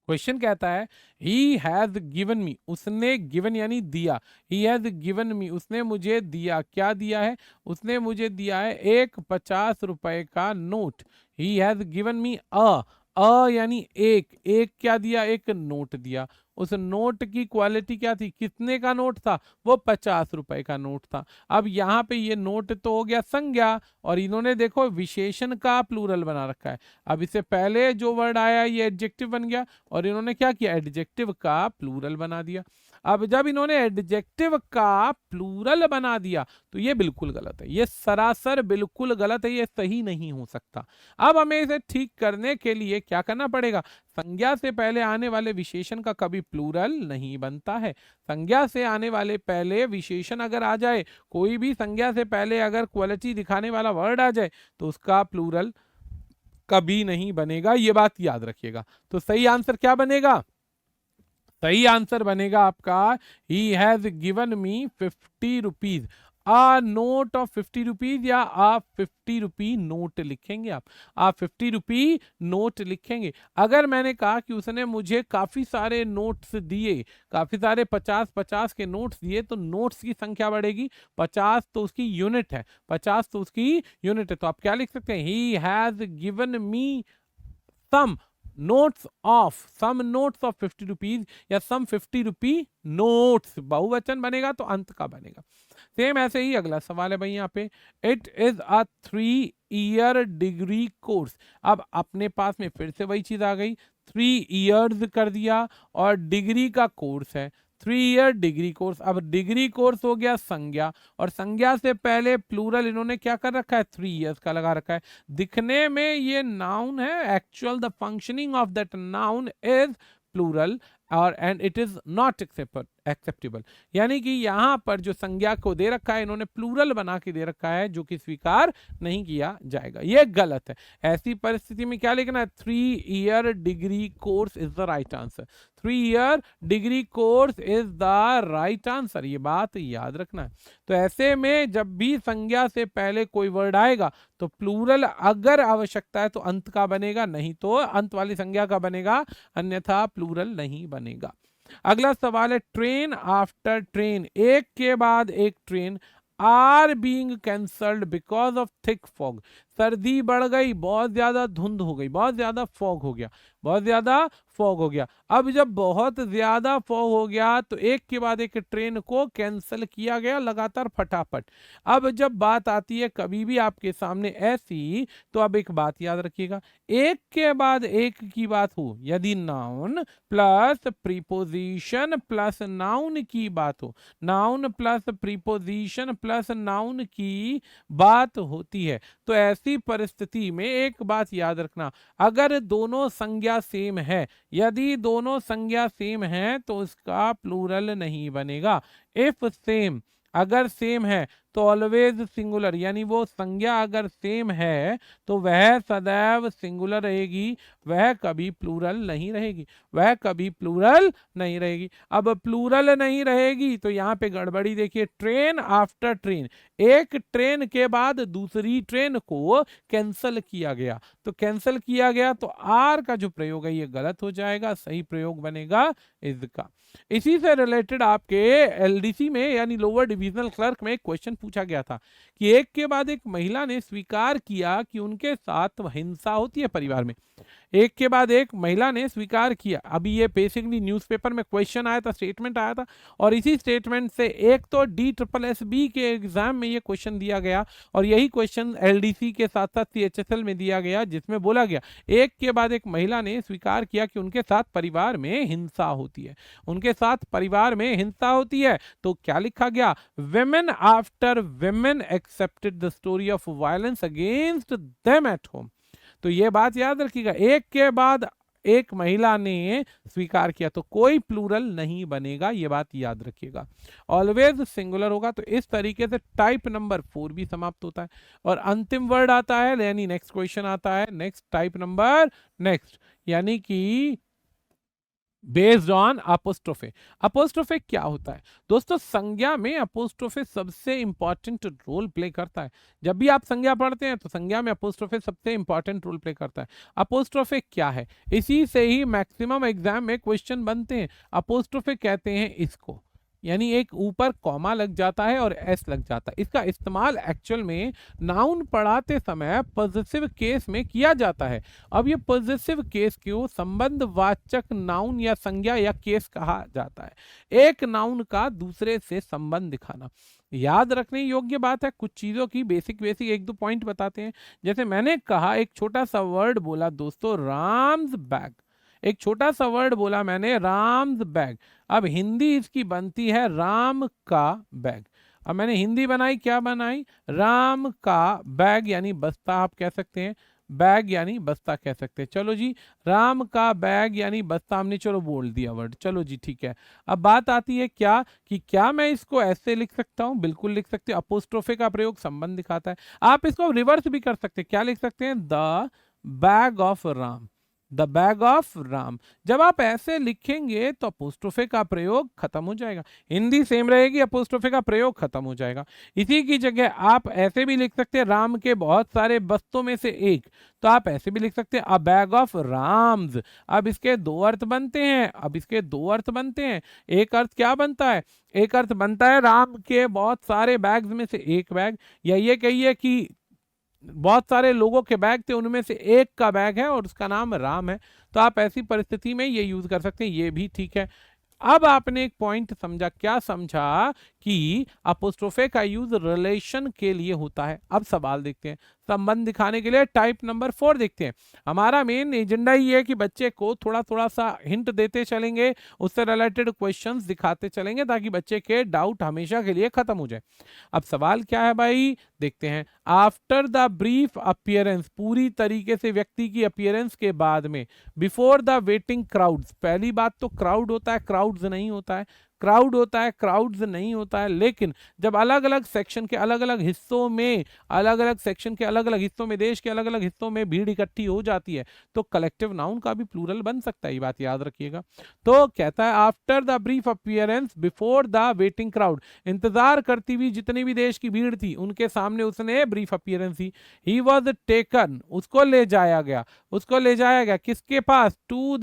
क्वेश्चन कहता है ही हैज गिवन मी, उसने गिवन यानी दिया, ही हैज गिवन मी, उसने मुझे दिया। क्या दिया है, उसने मुझे दिया है एक 50 रुपए का नोट। He has given me a यानी एक, एक क्या दिया, एक नोट दिया। उस नोट की क्वालिटी क्या थी, कितने का नोट था, वो 50 रुपए का नोट था। अब यहाँ पे ये नोट तो हो गया संज्ञा, और इन्होंने देखो विशेषण का प्लूरल बना रखा है। अब इससे पहले जो वर्ड आया ये एडजेक्टिव बन गया, और इन्होंने क्या किया, एडजेक्टिव का प्लूरल बना दिया। अब जब इन्होंने एडजेक्टिव का प्लूरल बना दिया तो ये बिल्कुल गलत है, ये सरासर बिल्कुल गलत है, ये सही नहीं हो सकता। अब हमें इसे ठीक करने के लिए क्या करना पड़ेगा, संज्ञा से पहले आने वाले विशेषण का कभी प्लूरल नहीं बनता है। संज्ञा से आने वाले पहले विशेषण अगर आ जाए, कोई भी संज्ञा से पहले अगर क्वालिटी दिखाने वाला वर्ड आ जाए तो उसका प्लूरल कभी नहीं बनेगा, ये बात याद रखिएगा। तो सही आंसर क्या बनेगा, सही आंसर बनेगा आपका he has given me 50 rupees, a note of 50 rupees, या आप 50 रुपी नोट लिखेंगे, आप 50 रुपी नोट लिखेंगे। अगर मैंने कहा कि उसने मुझे काफी सारे नोट्स दिए, काफी सारे 50-50 के नोट्स दिए, तो नोट्स की संख्या बढ़ेगी, 50 तो उसकी यूनिट है, 50 तो उसकी यूनिट है। तो आप क्या लिख सकते हैं, he has given me some notes of, some notes of 50 rupees, या सम 50 रुपी नोट्स, बहुवचन बनेगा तो अंत का बनेगा। सेम ऐसे ही अगला सवाल है भाई यहाँ पे, it is a 3 year degree course. अब अपने पास में फिर से वही चीज आ गई, 3 इयर्स कर दिया और डिग्री का कोर्स है, 3 ईयर डिग्री कोर्स। अब डिग्री कोर्स हो गया संज्ञा, और संज्ञा से पहले प्लूरल इन्होंने क्या कर रखा है, 3 इयर्स का लगा रखा है। दिखने में ये नाउन है, actual the functioning of that noun is plural, और and it is not acceptable, यानी कि यहां पर जो संज्ञा को दे रखा है इन्होंने प्लूरल बना के दे रखा है, जो कि स्वीकार नहीं किया जाएगा, ये गलत है। ऐसी परिस्थिति में क्या लिखना है, 3 year degree course is the right answer, 3 year degree course is the right answer, ये बात याद रखना है। तो ऐसे में जब भी संज्ञा से पहले कोई वर्ड आएगा तो प्लूरल अगर आवश्यकता है तो अंत का बनेगा, नहीं तो अंत वाली संज्ञा का बनेगा, अन्यथा प्लूरल नहीं बनेगा। अगला सवाल है, ट्रेन आफ्टर ट्रेन, एक के बाद एक train are being cancelled because of thick fog, सर्दी बढ़ गई, बहुत ज्यादा धुंध हो गई, बहुत ज्यादा फॉग हो गया, बहुत ज्यादा फॉग हो गया। अब जब बहुत ज्यादा फॉग हो गया तो एक के बाद एक ट्रेन को कैंसिल किया गया लगातार फटाफट। अब जब बात आती है कभी भी आपके सामने ऐसी, तो अब एक बात याद रखिएगा, एक के बाद एक की बात हो, यदि noun plus preposition plus noun की बात हो, noun plus preposition plus noun की बात होती है, तो ऐसी परिस्थिति में एक बात याद रखना, अगर दोनों संज्ञा सेम है, यदि दोनों संज्ञा सेम है तो उसका प्लूरल नहीं बनेगा। इफ सेम, अगर सेम है तो ऑलवेज सिंगुलर, यानी वो संज्ञा अगर सेम है तो वह सदैव सिंगुलर रहेगी, वह कभी प्लूरल नहीं रहेगी, वह कभी प्लूरल नहीं रहेगी। अब प्लूरल नहीं रहेगी तो यहाँ पे गड़बड़ी देखिए, ट्रेन आफ्टर ट्रेन, एक ट्रेन के बाद दूसरी ट्रेन को कैंसल किया गया, तो कैंसल किया गया तो आर का जो प्रयोग है ये गलत हो जाएगा, सही प्रयोग बनेगा इसका। इसी से रिलेटेड आपके एलडीसी में यानी लोअर डिविजनल क्लर्क में एक क्वेश्चन पूछा गया था कि एक के बाद एक महिला ने स्वीकार किया कि उनके साथ हिंसा होती है परिवार में, एक के बाद एक महिला ने स्वीकार किया। अभी ये बेसिकली न्यूज़पेपर में क्वेश्चन आया था, स्टेटमेंट आया था, और इसी स्टेटमेंट से एक तो DSSB के एग्जाम में ये क्वेश्चन दिया गया और यही क्वेश्चन एलडीसी के साथ साथ CHSL में दिया गया, जिसमें बोला गया एक के बाद एक महिला ने स्वीकार किया कि उनके साथ परिवार में हिंसा होती है, उनके साथ परिवार में हिंसा होती है। तो क्या लिखा गया, women after women accepted the story of violence against them at home. तो ये बात याद रखिएगा, एक के बाद एक महिला ने स्वीकार किया तो कोई प्लूरल नहीं बनेगा, ये बात याद रखिएगा, ऑलवेज सिंगुलर होगा। तो इस तरीके से टाइप नंबर 4 भी समाप्त होता है और अंतिम वर्ड आता है, यानी नेक्स्ट क्वेश्चन आता है, नेक्स्ट टाइप नंबर नेक्स्ट, यानी कि बेस्ड ऑन अपोस्ट्रोफे। अपोस्ट्रोफे क्या होता है दोस्तों, संज्ञा में अपोस्ट्रोफे सबसे इंपॉर्टेंट रोल प्ले करता है। जब भी आप संज्ञा पढ़ते हैं तो संज्ञा में अपोस्ट्रोफे सबसे इंपॉर्टेंट रोल प्ले करता है। अपोस्ट्रोफे क्या है, इसी से ही मैक्सिमम एग्जाम में क्वेश्चन बनते हैं। अपोस्ट्रोफे कहते हैं इसको, यानी एक ऊपर कॉमा लग जाता है और एस लग जाता है। इसका इस्तेमाल एक्चुअल में नाउन पढ़ाते समय पॉजिटिव केस में किया जाता है। अब ये पॉजिटिव केस क्यों, संबंधवाचक नाउन या संज्ञा या केस कहा जाता है, एक नाउन का दूसरे से संबंध दिखाना। याद रखने योग्य बात है, कुछ चीज़ों की बेसिक एक दो पॉइंट बताते हैं। जैसे मैंने कहा, एक छोटा सा वर्ड बोला दोस्तों, राम्स बैग, एक छोटा सा वर्ड बोला मैंने, राम्स बैग। अब हिंदी इसकी बनती है राम का बैग। अब मैंने हिंदी बनाई, क्या बनाई, राम का बैग यानी बस्ता आप कह सकते हैं, बैग यानी बस्ता कह सकते हैं। चलो जी, राम का बैग यानी बस्ता हमने चलो बोल दिया वर्ड, चलो जी ठीक है। अब बात आती है क्या, कि क्या मैं इसको ऐसे लिख सकता हूं, बिल्कुल लिख सकते हैं, अपोस्ट्रोफे का प्रयोग संबंध दिखाता है। आप इसको रिवर्स भी कर सकते हैं, क्या लिख सकते हैं, the bag of Ram, the bag of Ram. जब आप ऐसे लिखेंगे तो अपोस्ट्रोफे का प्रयोग खत्म हो जाएगा, हिंदी सेम रहेगी, अपोस्ट्रोफे का प्रयोग खत्म हो जाएगा। इसी की जगह आप ऐसे भी लिख सकते हैं, राम के बहुत सारे बस्तों में से एक, तो आप ऐसे भी लिख सकते हैं, अ बैग ऑफ राम्स। अब इसके दो अर्थ बनते हैं, अब इसके दो अर्थ बनते हैं। एक अर्थ क्या बनता है, एक अर्थ बनता है राम के बहुत सारे बैग्स में से एक बैग, या ये कहिए कि बहुत सारे लोगों के बैग थे, उनमें से एक का बैग है और उसका नाम राम है। तो आप ऐसी परिस्थिति में ये यूज कर सकते हैं, ये भी ठीक है। अब आपने एक पॉइंट समझा, क्या समझा, कि अपोस्ट्रोफे का यूज रिलेशन के लिए होता है। अब सवाल देखते हैं, संबंध दिखाने के लिए टाइप नंबर 4 देखते हैं। हमारा मेन एजेंडा ये है कि बच्चे को थोड़ा थोड़ा सा हिंट देते चलेंगे, उससे रिलेटेड क्वेश्चंस दिखाते चलेंगे, ताकि बच्चे के डाउट हमेशा के लिए खत्म हो जाए। अब सवाल क्या है भाई, देखते हैं। आफ्टर द ब्रीफ अपीयरेंस, पूरी तरीके से व्यक्ति की अपीयरेंस के बाद में, बिफोर द वेटिंग क्राउड्स, पहली बात तो क्राउड होता है, क्राउड्स नहीं होता है, क्राउड होता है, क्राउड्स नहीं होता है। लेकिन जब अलग अलग सेक्शन के अलग अलग हिस्सों में, अलग अलग सेक्शन के अलग अलग हिस्सों में, देश के अलग अलग हिस्सों में भीड़ इकट्ठी हो जाती है, तो कलेक्टिव नाउन का भी प्लूरल बन सकता है, ये बात याद रखिएगा। तो कहता है after the brief appearance before the waiting crowd, इंतजार करती हुई जितनी भी देश की भीड़ थी उनके सामने उसने brief appearance the. He was taken, उसको ले जाया गया, उसको ले जाया गया किसके पास, टू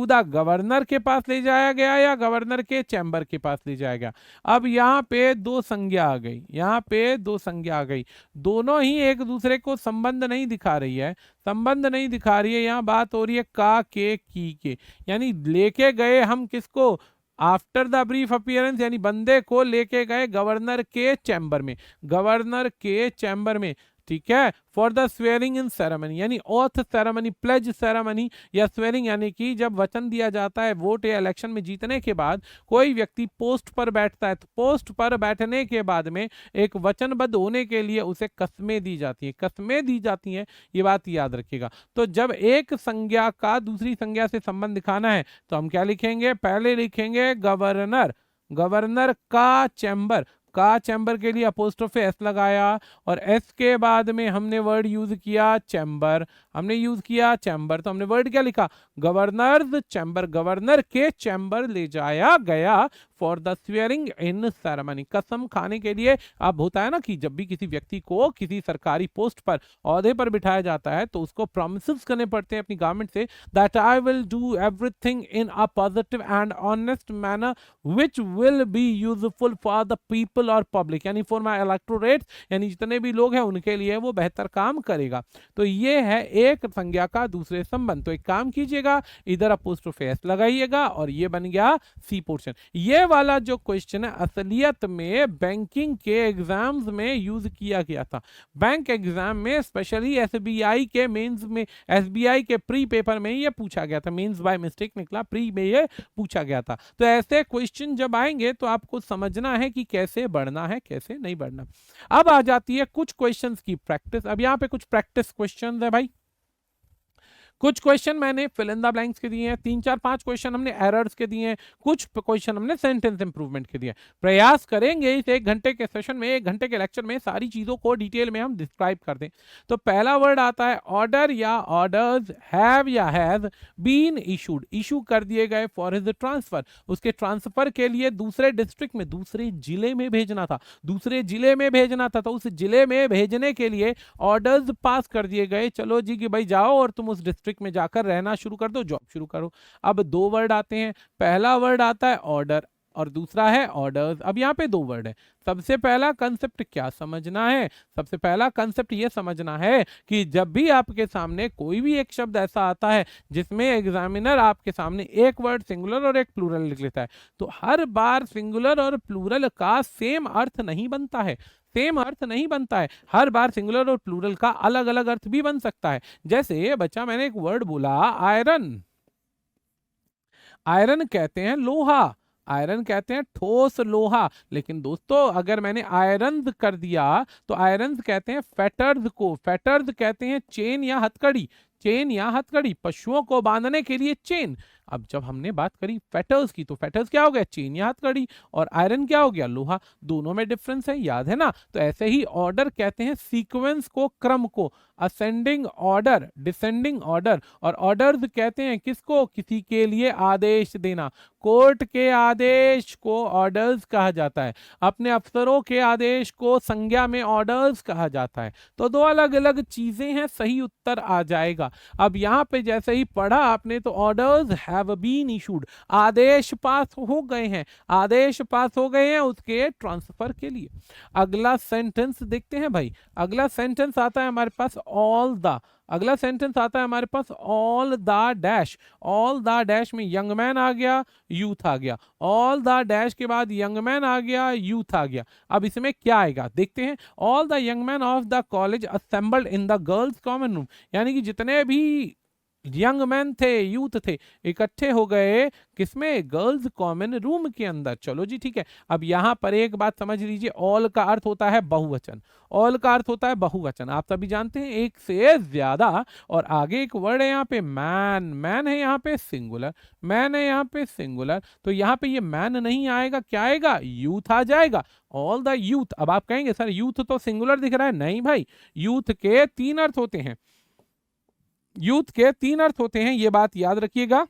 द गवर्नर के पास ले जाया गया या गवर्नर के चैम्बर के पास ले जाया गया। अब यहाँ पे दो संज्ञा आ गई, यहाँ पे दो संज्ञा आ गई, दोनों ही एक दूसरे को संबंध नहीं दिखा रही है, संबंध नहीं दिखा रही है। यहाँ बात हो रही है का के की के, यानी लेके गए हम किसको, आफ्टर द ब्रीफ अपीयरेंस, यानी बंदे को लेके गए गवर्नर के चैम्बर में, गवर्नर के चैम्बर में, ठीक है। For the swearing in ceremony, यानी ऑथ सेरेमनी, प्लेज सेरेमनी या स्वेरिंग, यानी कि जब वचन दिया जाता है वोट या इलेक्शन में जीतने के बाद कोई व्यक्ति पोस्ट पर बैठता है, तो पोस्ट पर बैठने के बाद में एक वचनबद्ध होने के लिए उसे कस्में दी जाती है, कस्में दी जाती हैं, ये बात याद रखिएगा। तो जब एक संज्ञा का दूसरी संज्ञा से संबंध दिखाना है तो हम क्या लिखेंगे, पहले लिखेंगे गवर्नर, गवर्नर का चैम्बर, का चैम्बर के लिए अपोस्ट्रोफे एस लगाया और एस के बाद में हमने वर्ड यूज किया चैम्बर, हमने यूज किया चैम्बर, तो हमने वर्ड क्या लिखा, गवर्नर्स चैम्बर, गवर्नर के चैम्बर ले जाया गया for the swearing in ceremony, कसम खाने के लिए। अब होता है ना कि जब भी किसी व्यक्ति को किसी सरकारी पोस्ट पर, ओहदे पर बिठाया जाता है तो उसको प्रॉमिसेस करने पड़ते हैं अपनी गवर्नमेंट से, that I will do everything in a positive and honest manner which will be useful for the people और पब्लिक, यानी फॉर माई इलेक्टोरेट, यानी जितने भी लोग हैं उनके लिए वो बेहतर काम करेगा। तो ये है एक संज्ञा का दूसरे संबंध। तो एक काम कीजिएगा, इधर अपोस्ट्रोफे एस लगाइएगा और ये बन गया सी पोर्शन। ये वाला जो क्वेश्चन है असलियत में बैंकिंग के एग्जाम्स में यूज किया गया था। बैंक एग्जाम में स्पेशली एसबीआई के मेंस में, एसबीआई के प्री पेपर में ये पूछा गया था, मेंस बाय मिस्टेक निकला, प्री में ये पूछा गया था। तो ऐसे क्वेश्चन जब आएंगे तो आपको समझना है कि कैसे बढ़ना है, कैसे नहीं बढ़ना। अब आ जाती है कुछ क्वेश्चंस की प्रैक्टिस। अब यहाँ पे कुछ प्रैक्टिस क्वेश्चंस है भाई। कुछ क्वेश्चन मैंने फिल इन द ब्लैंक्स के दिए हैं, 3-4-5 क्वेश्चन हमने एरर्स के दिए हैं, कुछ क्वेश्चन हमने सेंटेंस इंप्रूवमेंट के दिए। प्रयास करेंगे इस 1 घंटे के सेशन में, 1 घंटे के लेक्चर में सारी चीजों को डिटेल में हम डिस्क्राइब कर दें। तो पहला वर्ड आता है ऑर्डर या ऑर्डर्स, हैव या हैज बीन इशूड, इशू कर दिए गए फॉर हिज ट्रांसफर, उसके ट्रांसफर के लिए दूसरे डिस्ट्रिक्ट में, दूसरे जिले में भेजना था, दूसरे जिले में भेजना था, तो उस जिले में भेजने के लिए ऑर्डर्स पास कर दिए गए। चलो जी कि भाई जाओ और तुम उस डिस्ट्रिक्ट में जाकर रहना शुरू कर दो, जॉब शुरू करो। अब 2 वर्ड आते हैं, पहला वर्ड आता है ऑर्डर और दूसरा है ऑर्डर्स। अब यहाँ पे 2 वर्ड है। सबसे पहला कंसेप्ट क्या समझना है, सबसे पहला कंसेप्ट ये समझना है कि जब भी आपके सामने कोई भी एक शब्द ऐसा आता है जिसमें एग्जामिनर आपके सामने एक वर्ड सिंगुलर और एक प्लूरल लिख लेता है, तो हर बार सिंगुलर और प्लूरल का सेम अर्थ नहीं बनता है, सेम अर्थ नहीं बनता है। हर बार सिंगुलर और प्लूरल का अलग अलग अर्थ भी बन सकता है। जैसे बच्चा मैंने एक वर्ड बोला आयरन, आयरन कहते हैं लोहा, आयरन कहते हैं ठोस लोहा, लेकिन दोस्तों अगर मैंने आयरन कर दिया तो आयरन कहते हैं फेटर्स को, फेटर्स कहते हैं चेन या हथकड़ी, चेन या हथकड़ी, पशुओं को बांधने के लिए चेन। अब जब हमने बात करी फेटर्स की, तो फेटर्स क्या हो गया, चेन या हथकड़ी, और आयरन क्या हो गया, लोहा। दोनों में डिफरेंस है, याद है ना। तो ऐसे ही ऑर्डर कहते हैं सीक्वेंस को, क्रम को, असेंडिंग ऑर्डर, डिसेंडिंग ऑर्डर। और ऑर्डर्स कहते हैं किसको, किसी के लिए आदेश देना, कोर्ट के आदेश को ऑर्डर्स कहा जाता है, अपने अफसरों के आदेश को संज्ञा में ऑर्डर्स कहा जाता है। तो 2 अलग अलग चीजें हैं, सही उत्तर आ जाएगा। अब यहाँ पे जैसे ही पढ़ा आपने तो ऑर्डर्स हैव बीन इशूड, आदेश पास हो गए हैं, आदेश पास हो गए हैं उसके ट्रांसफर के लिए। अगला सेंटेंस देखते हैं भाई। अगला सेंटेंस आता है हमारे पास ऑल द, अगला सेंटेंस आता है हमारे पास all the dash, all the dash में यंग मैन आ गया, यूथ आ गया, ऑल द डैश के बाद यंग मैन आ गया, यूथ आ गया। अब इसमें क्या आएगा देखते हैं। All the young man of the college assembled in the girls common room, यानी कि जितने भी यंग मैन थे, यूथ थे, इकट्ठे हो गए किसमें, गर्ल्स कॉमन रूम के अंदर। चलो जी ठीक है। अब यहां पर एक बात समझ लीजिए, ऑल का अर्थ होता है बहुवचन, ऑल का अर्थ होता है बहुवचन, आप सभी जानते हैं, एक से ज्यादा। और आगे एक वर्ड है यहाँ पे मैन, मैन है यहाँ पे सिंगुलर, मैन है यहाँ पे सिंगुलर, तो यहाँ पे ये मैन नहीं आएगा, क्या आएगा, यूथ आ जाएगा, ऑल द यूथ। अब आप कहेंगे सर यूथ तो सिंगुलर दिख रहा है, नहीं भाई, यूथ के 3 अर्थ होते हैं, यूथ के 3 अर्थ होते हैं, ये बात याद रखिएगा।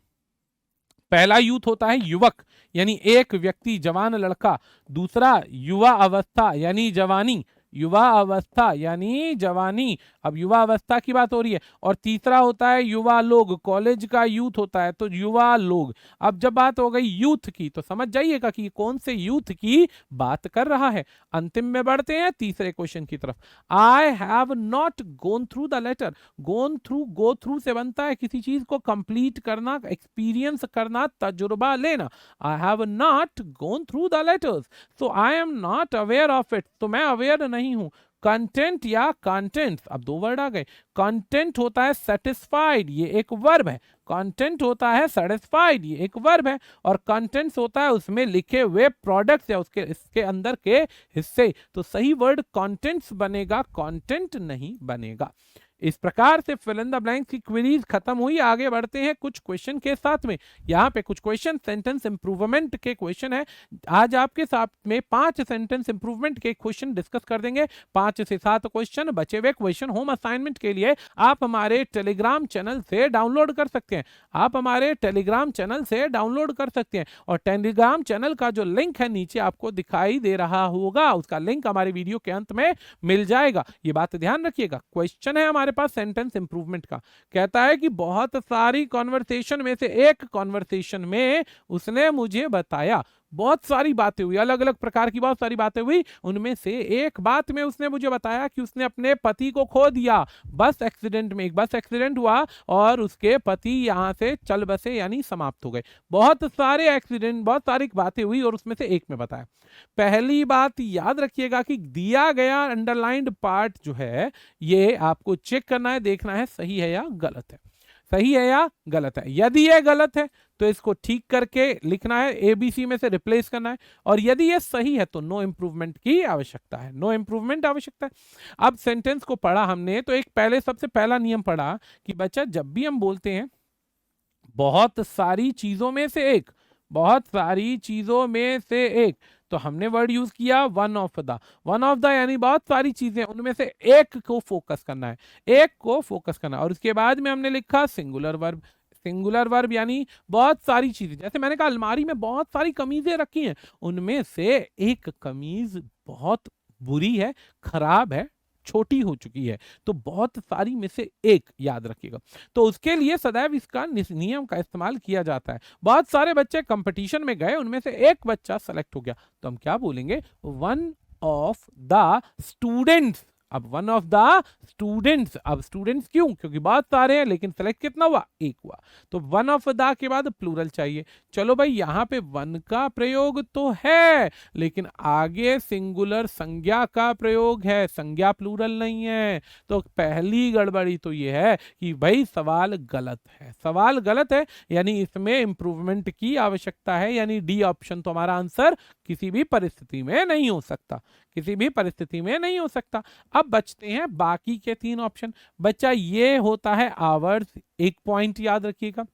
पहला यूथ होता है युवक, यानी एक व्यक्ति, जवान लड़का। दूसरा युवा अवस्था यानी जवानी, युवा अवस्था यानी जवानी, अब युवा अवस्था की बात हो रही है। और तीसरा होता है युवा लोग, कॉलेज का यूथ होता है तो युवा लोग। अब जब बात हो गई यूथ की तो समझ जाइएगा कि कौन से यूथ की बात कर रहा है। अंतिम में बढ़ते हैं तीसरे क्वेश्चन की तरफ। I have not gone through the letter, gone through, go through से बनता है किसी चीज को कंप्लीट करना, एक्सपीरियंस करना, तजुर्बा लेना। I have not gone through the letters, so I am not aware of it, तो मैं अवेयर नहीं हूं। कंटेंट या कंटेंट्स, अब 2 वर्ड आ गए। कंटेंट होता है सेटिस्फाइड, ये एक वर्ब है। कंटेंट होता है सेटिस्फाइड, ये एक वर्ब है। और कंटेंट्स होता है उसमें लिखे हुए प्रोडक्ट्स या उसके इसके अंदर के हिस्से। तो सही वर्ड कंटेंट्स बनेगा, कंटेंट नहीं बनेगा। इस प्रकार से फिल इन द ब्लैंक्स की क्वेरीज खत्म हुई। आगे बढ़ते हैं कुछ क्वेश्चन के साथ में। यहाँ पे कुछ क्वेश्चन सेंटेंस इंप्रूवमेंट के क्वेश्चन है। आज आपके साथ में 5 सेंटेंस इंप्रूवमेंट के क्वेश्चन डिस्कस कर देंगे। 5 से 7 क्वेश्चन बचे हुए क्वेश्चन होम असाइनमेंट के लिए आप हमारे टेलीग्राम चैनल से डाउनलोड कर सकते हैं। आप हमारे टेलीग्राम चैनल से डाउनलोड कर सकते हैं और टेलीग्राम चैनल का जो लिंक है नीचे आपको दिखाई दे रहा होगा, उसका लिंक हमारे वीडियो के अंत में मिल जाएगा। ये बात ध्यान रखिएगा। क्वेश्चन है हमारे पास सेंटेंस इंप्रूवमेंट का, कहता है कि बहुत सारी कॉन्वर्सेशन में से एक कॉन्वर्सेशन में उसने मुझे बताया, बहुत सारी बातें हुई, अलग अलग प्रकार की बहुत सारी बातें हुई, उनमें से एक बात में उसने मुझे बताया कि उसने अपने पति को खो दिया बस एक्सीडेंट में। एक बस एक्सीडेंट हुआ और उसके पति यहां से चल बसे यानी समाप्त हो गए। बहुत सारे एक्सीडेंट, बहुत सारी बातें हुई और उसमें से एक में बताया। पहली बात याद रखिएगा कि दिया गया अंडरलाइंड पार्ट जो है ये आपको चेक करना है, देखना है सही है या गलत है, सही है या गलत है। यदि ये गलत है तो इसको ठीक करके लिखना है, एबीसी में से रिप्लेस करना है, और यदि ये सही है तो नो इंप्रूवमेंट की आवश्यकता है, नो इंप्रूवमेंट आवश्यकता है। अब सेंटेंस को पढ़ा हमने तो एक पहले सबसे पहला नियम पढ़ा कि बच्चा जब भी हम बोलते हैं बहुत सारी चीजों में से एक, बहुत सारी चीजों में से एक, तो हमने वर्ड यूज किया one of the. One of the यानी बहुत सारी चीजें, उनमें से एक को फोकस करना है, एक को फोकस करना है। और उसके बाद में हमने लिखा सिंगुलर वर्ब। सिंगुलर वर्ब यानी बहुत सारी चीजें, जैसे मैंने कहा अलमारी में बहुत सारी कमीजें रखी हैं, उनमें से एक कमीज बहुत बुरी है, खराब है, छोटी हो चुकी है, तो बहुत सारी में से एक याद रखिएगा। तो उसके लिए सदैव इसका नियम का इस्तेमाल किया जाता है। बहुत सारे बच्चे कंपटीशन में गए, उनमें से एक बच्चा सेलेक्ट हो गया, तो हम क्या बोलेंगे, वन ऑफ द स्टूडेंट्स। अब वन ऑफ द स्टूडेंट्स, अब स्टूडेंट्स क्यों, क्योंकि बहुत सारे हैं लेकिन सेलेक्ट कितना हुआ, एक हुआ, तो वन ऑफ द के बाद प्लूरल चाहिए। चलो भाई यहां पे वन का प्रयोग तो है लेकिन आगे सिंगुलर संज्ञा का प्रयोग है, संज्ञा प्लूरल नहीं है। तो पहली गड़बड़ी तो ये है कि भाई सवाल गलत है, सवाल गलत है, यानी इसमें इंप्रूवमेंट की आवश्यकता है, यानी डी ऑप्शन तो हमारा आंसर किसी भी परिस्थिति में नहीं हो सकता, किसी भी परिस्थिति में नहीं हो सकता। अब बचते हैं बाकी के 3 ऑप्शन। बच्चा ये होता है आवर्स, एक पॉइंट याद रखिएगा,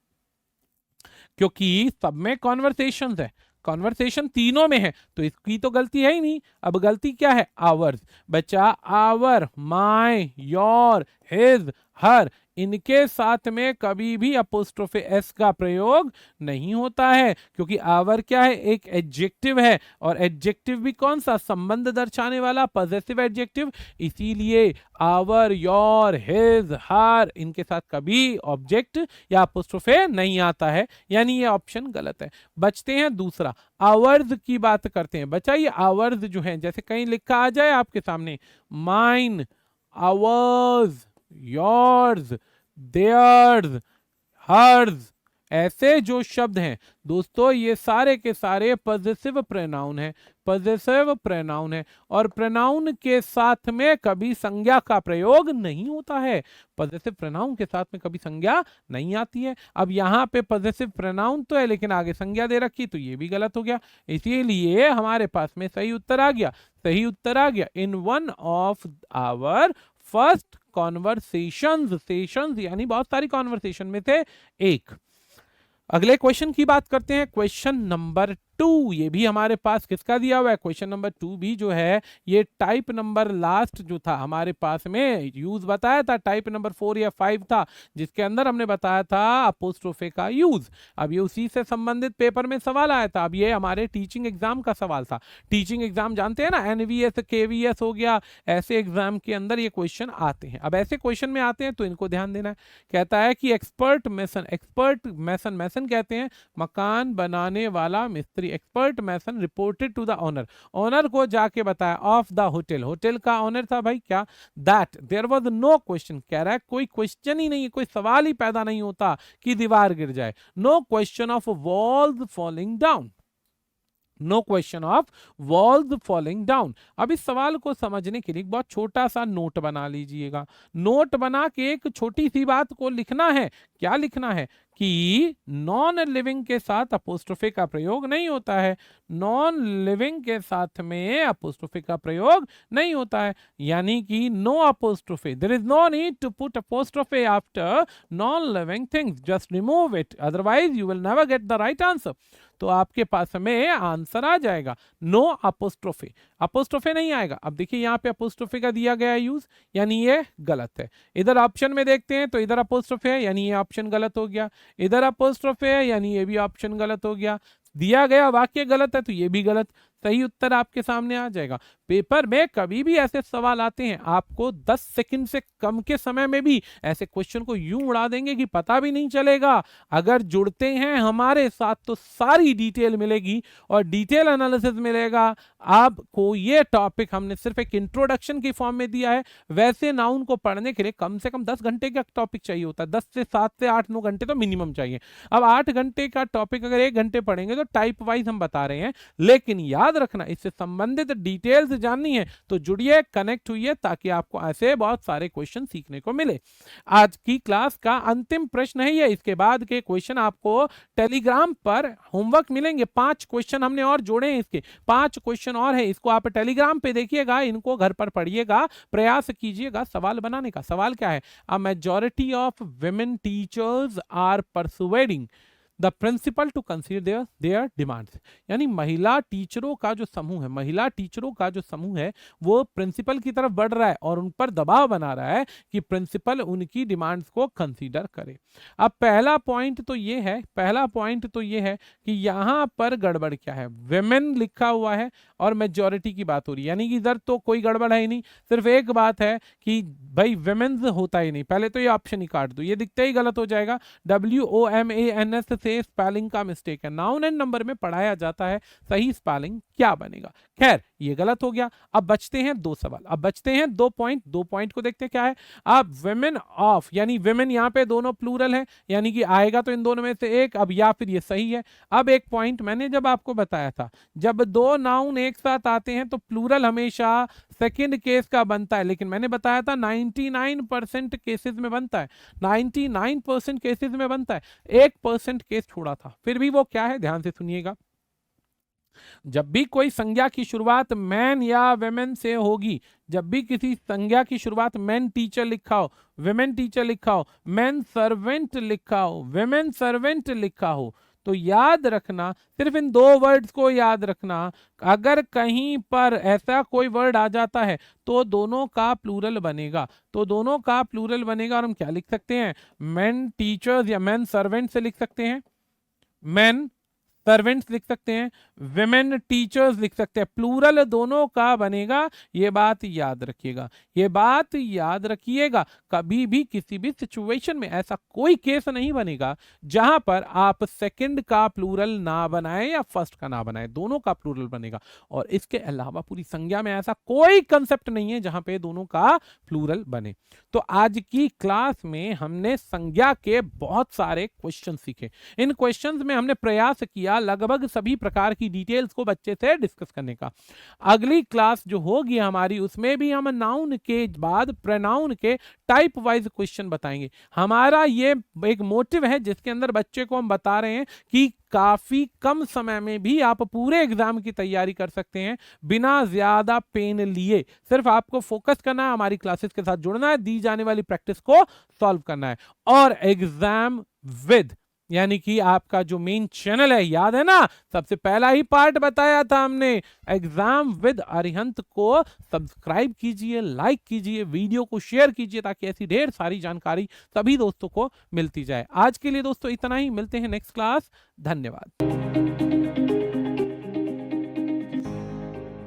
क्योंकि सब में कॉन्वर्सेशंस है, कॉन्वर्सेशन तीनों में है, तो इसकी तो गलती है ही नहीं। अब गलती क्या है, आवर्स। बच्चा आवर, माय, योर, हिज, हर, इनके साथ में कभी भी अपोस्ट्रोफे एस का प्रयोग नहीं होता है, क्योंकि आवर क्या है, एक एडजेक्टिव है, और एडजेक्टिव भी कौन सा, संबंध दर्शाने वाला पॉजेसिव एडजेक्टिव। इसीलिए आवर, योर, हिज, हर, इनके साथ कभी ऑब्जेक्ट या अपोस्ट्रोफे नहीं आता है, यानी ये ऑप्शन गलत है। बचते हैं दूसरा, आवर्स की बात करते हैं। बच्चा ये आवर्स जो है, जैसे कहीं लिखा आ जाए आपके सामने, mine, ours, yours, theirs, hers, ऐसे जो शब्द हैं दोस्तों ये सारे के सारे पॉजेसिव प्रोनाउन है, पॉजेसिव प्रोनाउन है, और प्रोनाउन के साथ में कभी संज्ञा का प्रयोग नहीं होता है, पॉजेसिव प्रोनाउन के साथ में कभी संज्ञा नहीं आती है। अब यहाँ पे पॉजेसिव प्रोनाउन तो है लेकिन आगे संज्ञा दे रखी, तो ये भी गलत हो गया। इसीलिए हमारे पास में सही उत्तर आ गया, सही उत्तर आ गया, in one of our first conversations, sessions यानी बहुत सारी कॉन्वर्सेशन में थे एक। अगले क्वेश्चन की बात करते हैं, क्वेश्चन नंबर 2। ये भी हमारे पास किसका दिया हुआ है, क्वेश्चन नंबर 2 भी जो है ये टाइप नंबर लास्ट जो था हमारे पास में यूज बताया था, टाइप नंबर 4 या 5 था, जिसके अंदर हमने बताया था अपोस्ट्रोफे का यूज। अब ये उसी से संबंधित पेपर में सवाल आया था। अब ये हमारे टीचिंग एग्जाम का सवाल था। टीचिंग एग्जाम जानते हैं ना, एनवीएस, केवीएस हो गया, ऐसे एग्जाम के अंदर ये क्वेश्चन आते हैं। अब ऐसे क्वेश्चन में आते हैं तो इनको ध्यान देना है। कहता है कि एक्सपर्ट मैसन, एक्सपर्ट मैसन, मैसन कहते हैं मकान बनाने वाला मिस्त्री, expert mason reported to the owner, owner को जाके बताया ऑफ द होटल, होटल का ओनर था भाई क्या, that there was no question, कह रहा है कोई क्वेश्चन ही नहीं है, कोई सवाल ही पैदा नहीं होता कि दीवार गिर जाए, no question of walls falling down, no question of walls falling down. अब इस सवाल को समझने के लिए एक बहुत छोटा सा नोट बना लीजिएगा। नोट बना के एक छोटी सी बात को लिखना है। क्या लिखना है कि नॉन लिविंग के साथ अपोस्ट्रोफे का प्रयोग नहीं होता है। नॉन लिविंग के साथ में अपोस्ट्रोफे का प्रयोग नहीं होता है, यानी कि no apostrophe, there is no need to put apostrophe after non living things, just remove it, otherwise you will never get the right answer. तो आपके पास में आंसर आ जाएगा नो अपोस्ट्रोफे। अपोस्ट्रोफे नहीं आएगा। अब देखिए यहाँ पे अपोस्ट्रोफे का दिया गया यूज, यानी ये गलत है। इधर ऑप्शन में देखते हैं तो इधर अपोस्ट्रोफे है, यानी ये ऑप्शन गलत हो गया। इधर अपोस्ट्रोफे है, यानी ये भी ऑप्शन गलत हो गया। दिया गया वाक्य गलत है तो ये भी गलत। सही उत्तर आपके सामने आ जाएगा। पेपर में कभी भी ऐसे सवाल आते हैं, आपको 10 सेकंड से कम के समय में भी ऐसे क्वेश्चन को यूं उड़ा देंगे कि पता भी नहीं चलेगा। अगर जुड़ते हैं हमारे साथ तो सारी डिटेल मिलेगी और डिटेल एनालिसिस मिलेगा आपको। ये टॉपिक हमने सिर्फ एक इंट्रोडक्शन की फॉर्म में दिया है। वैसे नाउन को पढ़ने के लिए कम से कम 10 घंटे का टॉपिक चाहिए होता है। 10 से 7 से 8-9 घंटे तो मिनिमम चाहिए। अब 8 घंटे का टॉपिक अगर 1 घंटे पढ़ेंगे तो टाइप वाइज हम बता रहे हैं, लेकिन याद रखना इससे संबंधित डिटेल्स जाननी है तो जुड़िए, कनेक्ट हुई, ताकि आपको ऐसे बहुत सारे क्वेश्चन सीखने को मिले। आज की क्लास का अंतिम प्रश्न है ये। इसके बाद के क्वेश्चन आपको टेलीग्राम पर होमवर्क मिलेंगे। 5 क्वेश्चन हमने और जोड़े हैं, इसके 5 क्वेश्चन और है। इसको आप टेलीग्राम पे देखिएगा, इनको घर पर पढ़िएगा, प्रयास कीजिएगा सवाल बनाने का। सवाल क्या है? A majority of women teachers are persuading the principal to consider their demands, यानी महिला टीचरों का जो समूह है, महिला टीचरों का जो समूह है वो प्रिंसिपल की तरफ बढ़ रहा है और उन पर दबाव बना रहा है कि प्रिंसिपल उनकी डिमांड्स को कंसीडर करे। अब पहला पॉइंट तो ये है कि यहाँ पर गड़बड़ क्या है। विमेन लिखा हुआ है और मेजॉरिटी की बात हो रही है, यानी कि इधर तो कोई गड़बड़ है ही नहीं। सिर्फ एक बात है कि भाई विमेन्स होता ही नहीं। पहले तो ये ऑप्शन ही काट दो, ये दिखते ही गलत हो जाएगा। WOMANS से स्पेलिंग का मिस्टेक है। नाउन एंड नंबर में पढ़ाया जाता है, सही स्पेलिंग क्या बनेगा? खैर ये गलत हो गया। अब बचते हैं 2 सवाल, अब बचते हैं 2 पॉइंट। 2 पॉइंट को देखते हैं क्या है। अब विमेन ऑफ, यानी विमेन यहाँ पे दोनों प्लूरल है, यानी कि आएगा तो इन दोनों में से एक। अब या फिर ये सही है। अब एक पॉइंट मैंने जब आपको बताया था, जब 2 नाउन एक साथ आते हैं तो प्लूरल हमेशा सेकंड केस का बनता है, लेकिन मैंने बताया था 99% केसेस में बनता है। 99% केसेस में बनता है, 1% केस छोड़ा था। फिर भी वो क्या है, ध्यान से सुनिएगा। जब भी कोई संज्ञा की शुरुआत मैन या वेमेन से होगी, जब भी किसी संज्ञा की शुरुआत मैन टीचर लिखा हो, वेमेन टीचर लिखा हो, मैन सर्वेंट लिखा हो, वेमेन सर्वेंट लिखा हो, तो याद रखना, सिर्फ इन 2 वर्ड्स को याद रखना। अगर कहीं पर ऐसा कोई वर्ड आ जाता है तो दोनों का प्लूरल बनेगा, और हम क्या लिख सकते हैं, मैन टीचर्स या मैन सर्वेंट से लिख सकते हैं, मैन सर्वेंट्स लिख सकते हैं, विमेन टीचर्स लिख सकते हैं। प्लूरल दोनों का बनेगा, ये बात याद रखिएगा। कभी भी किसी भी सिचुएशन में ऐसा कोई केस नहीं बनेगा जहां पर आप सेकंड का प्लूरल ना बनाए या फर्स्ट का ना बनाए, दोनों का प्लूरल बनेगा। और इसके अलावा पूरी संज्ञा में ऐसा कोई कंसेप्ट नहीं है जहां पे दोनों का प्लूरल बने। तो आज की क्लास में हमने संज्ञा के बहुत सारे क्वेश्चन सीखे। इन क्वेश्चंस में हमने प्रयास किया लगभग सभी प्रकार की डिटेल्स को बच्चे से डिस्कस करने का। अगली क्लास जो होगी हमारी, उसमें भी हम नाउन के बाद प्रोनाउन के टाइप वाइज क्वेश्चन बताएंगे। हमारा ये एक मोटिव है जिसके अंदर बच्चे को हम बता रहे हैं कि काफी कम समय में भी आप पूरे एग्जाम की तैयारी कर सकते हैं बिना ज्यादा पेन लिए। सिर्फ आपको फोकस करना है, हमारी क्लासेस के साथ जुड़ना है, दी जाने वाली प्रैक्टिस को सॉल्व करना है। और एग्जाम विद, यानी कि आपका जो मेन चैनल है, याद है ना, सबसे पहला ही पार्ट बताया था हमने, एग्जाम विद अरिहंत को सब्सक्राइब कीजिए, लाइक कीजिए, वीडियो को शेयर कीजिए, ताकि ऐसी ढेर सारी जानकारी सभी दोस्तों को मिलती जाए। आज के लिए दोस्तों इतना ही, मिलते हैं नेक्स्ट क्लास। धन्यवाद।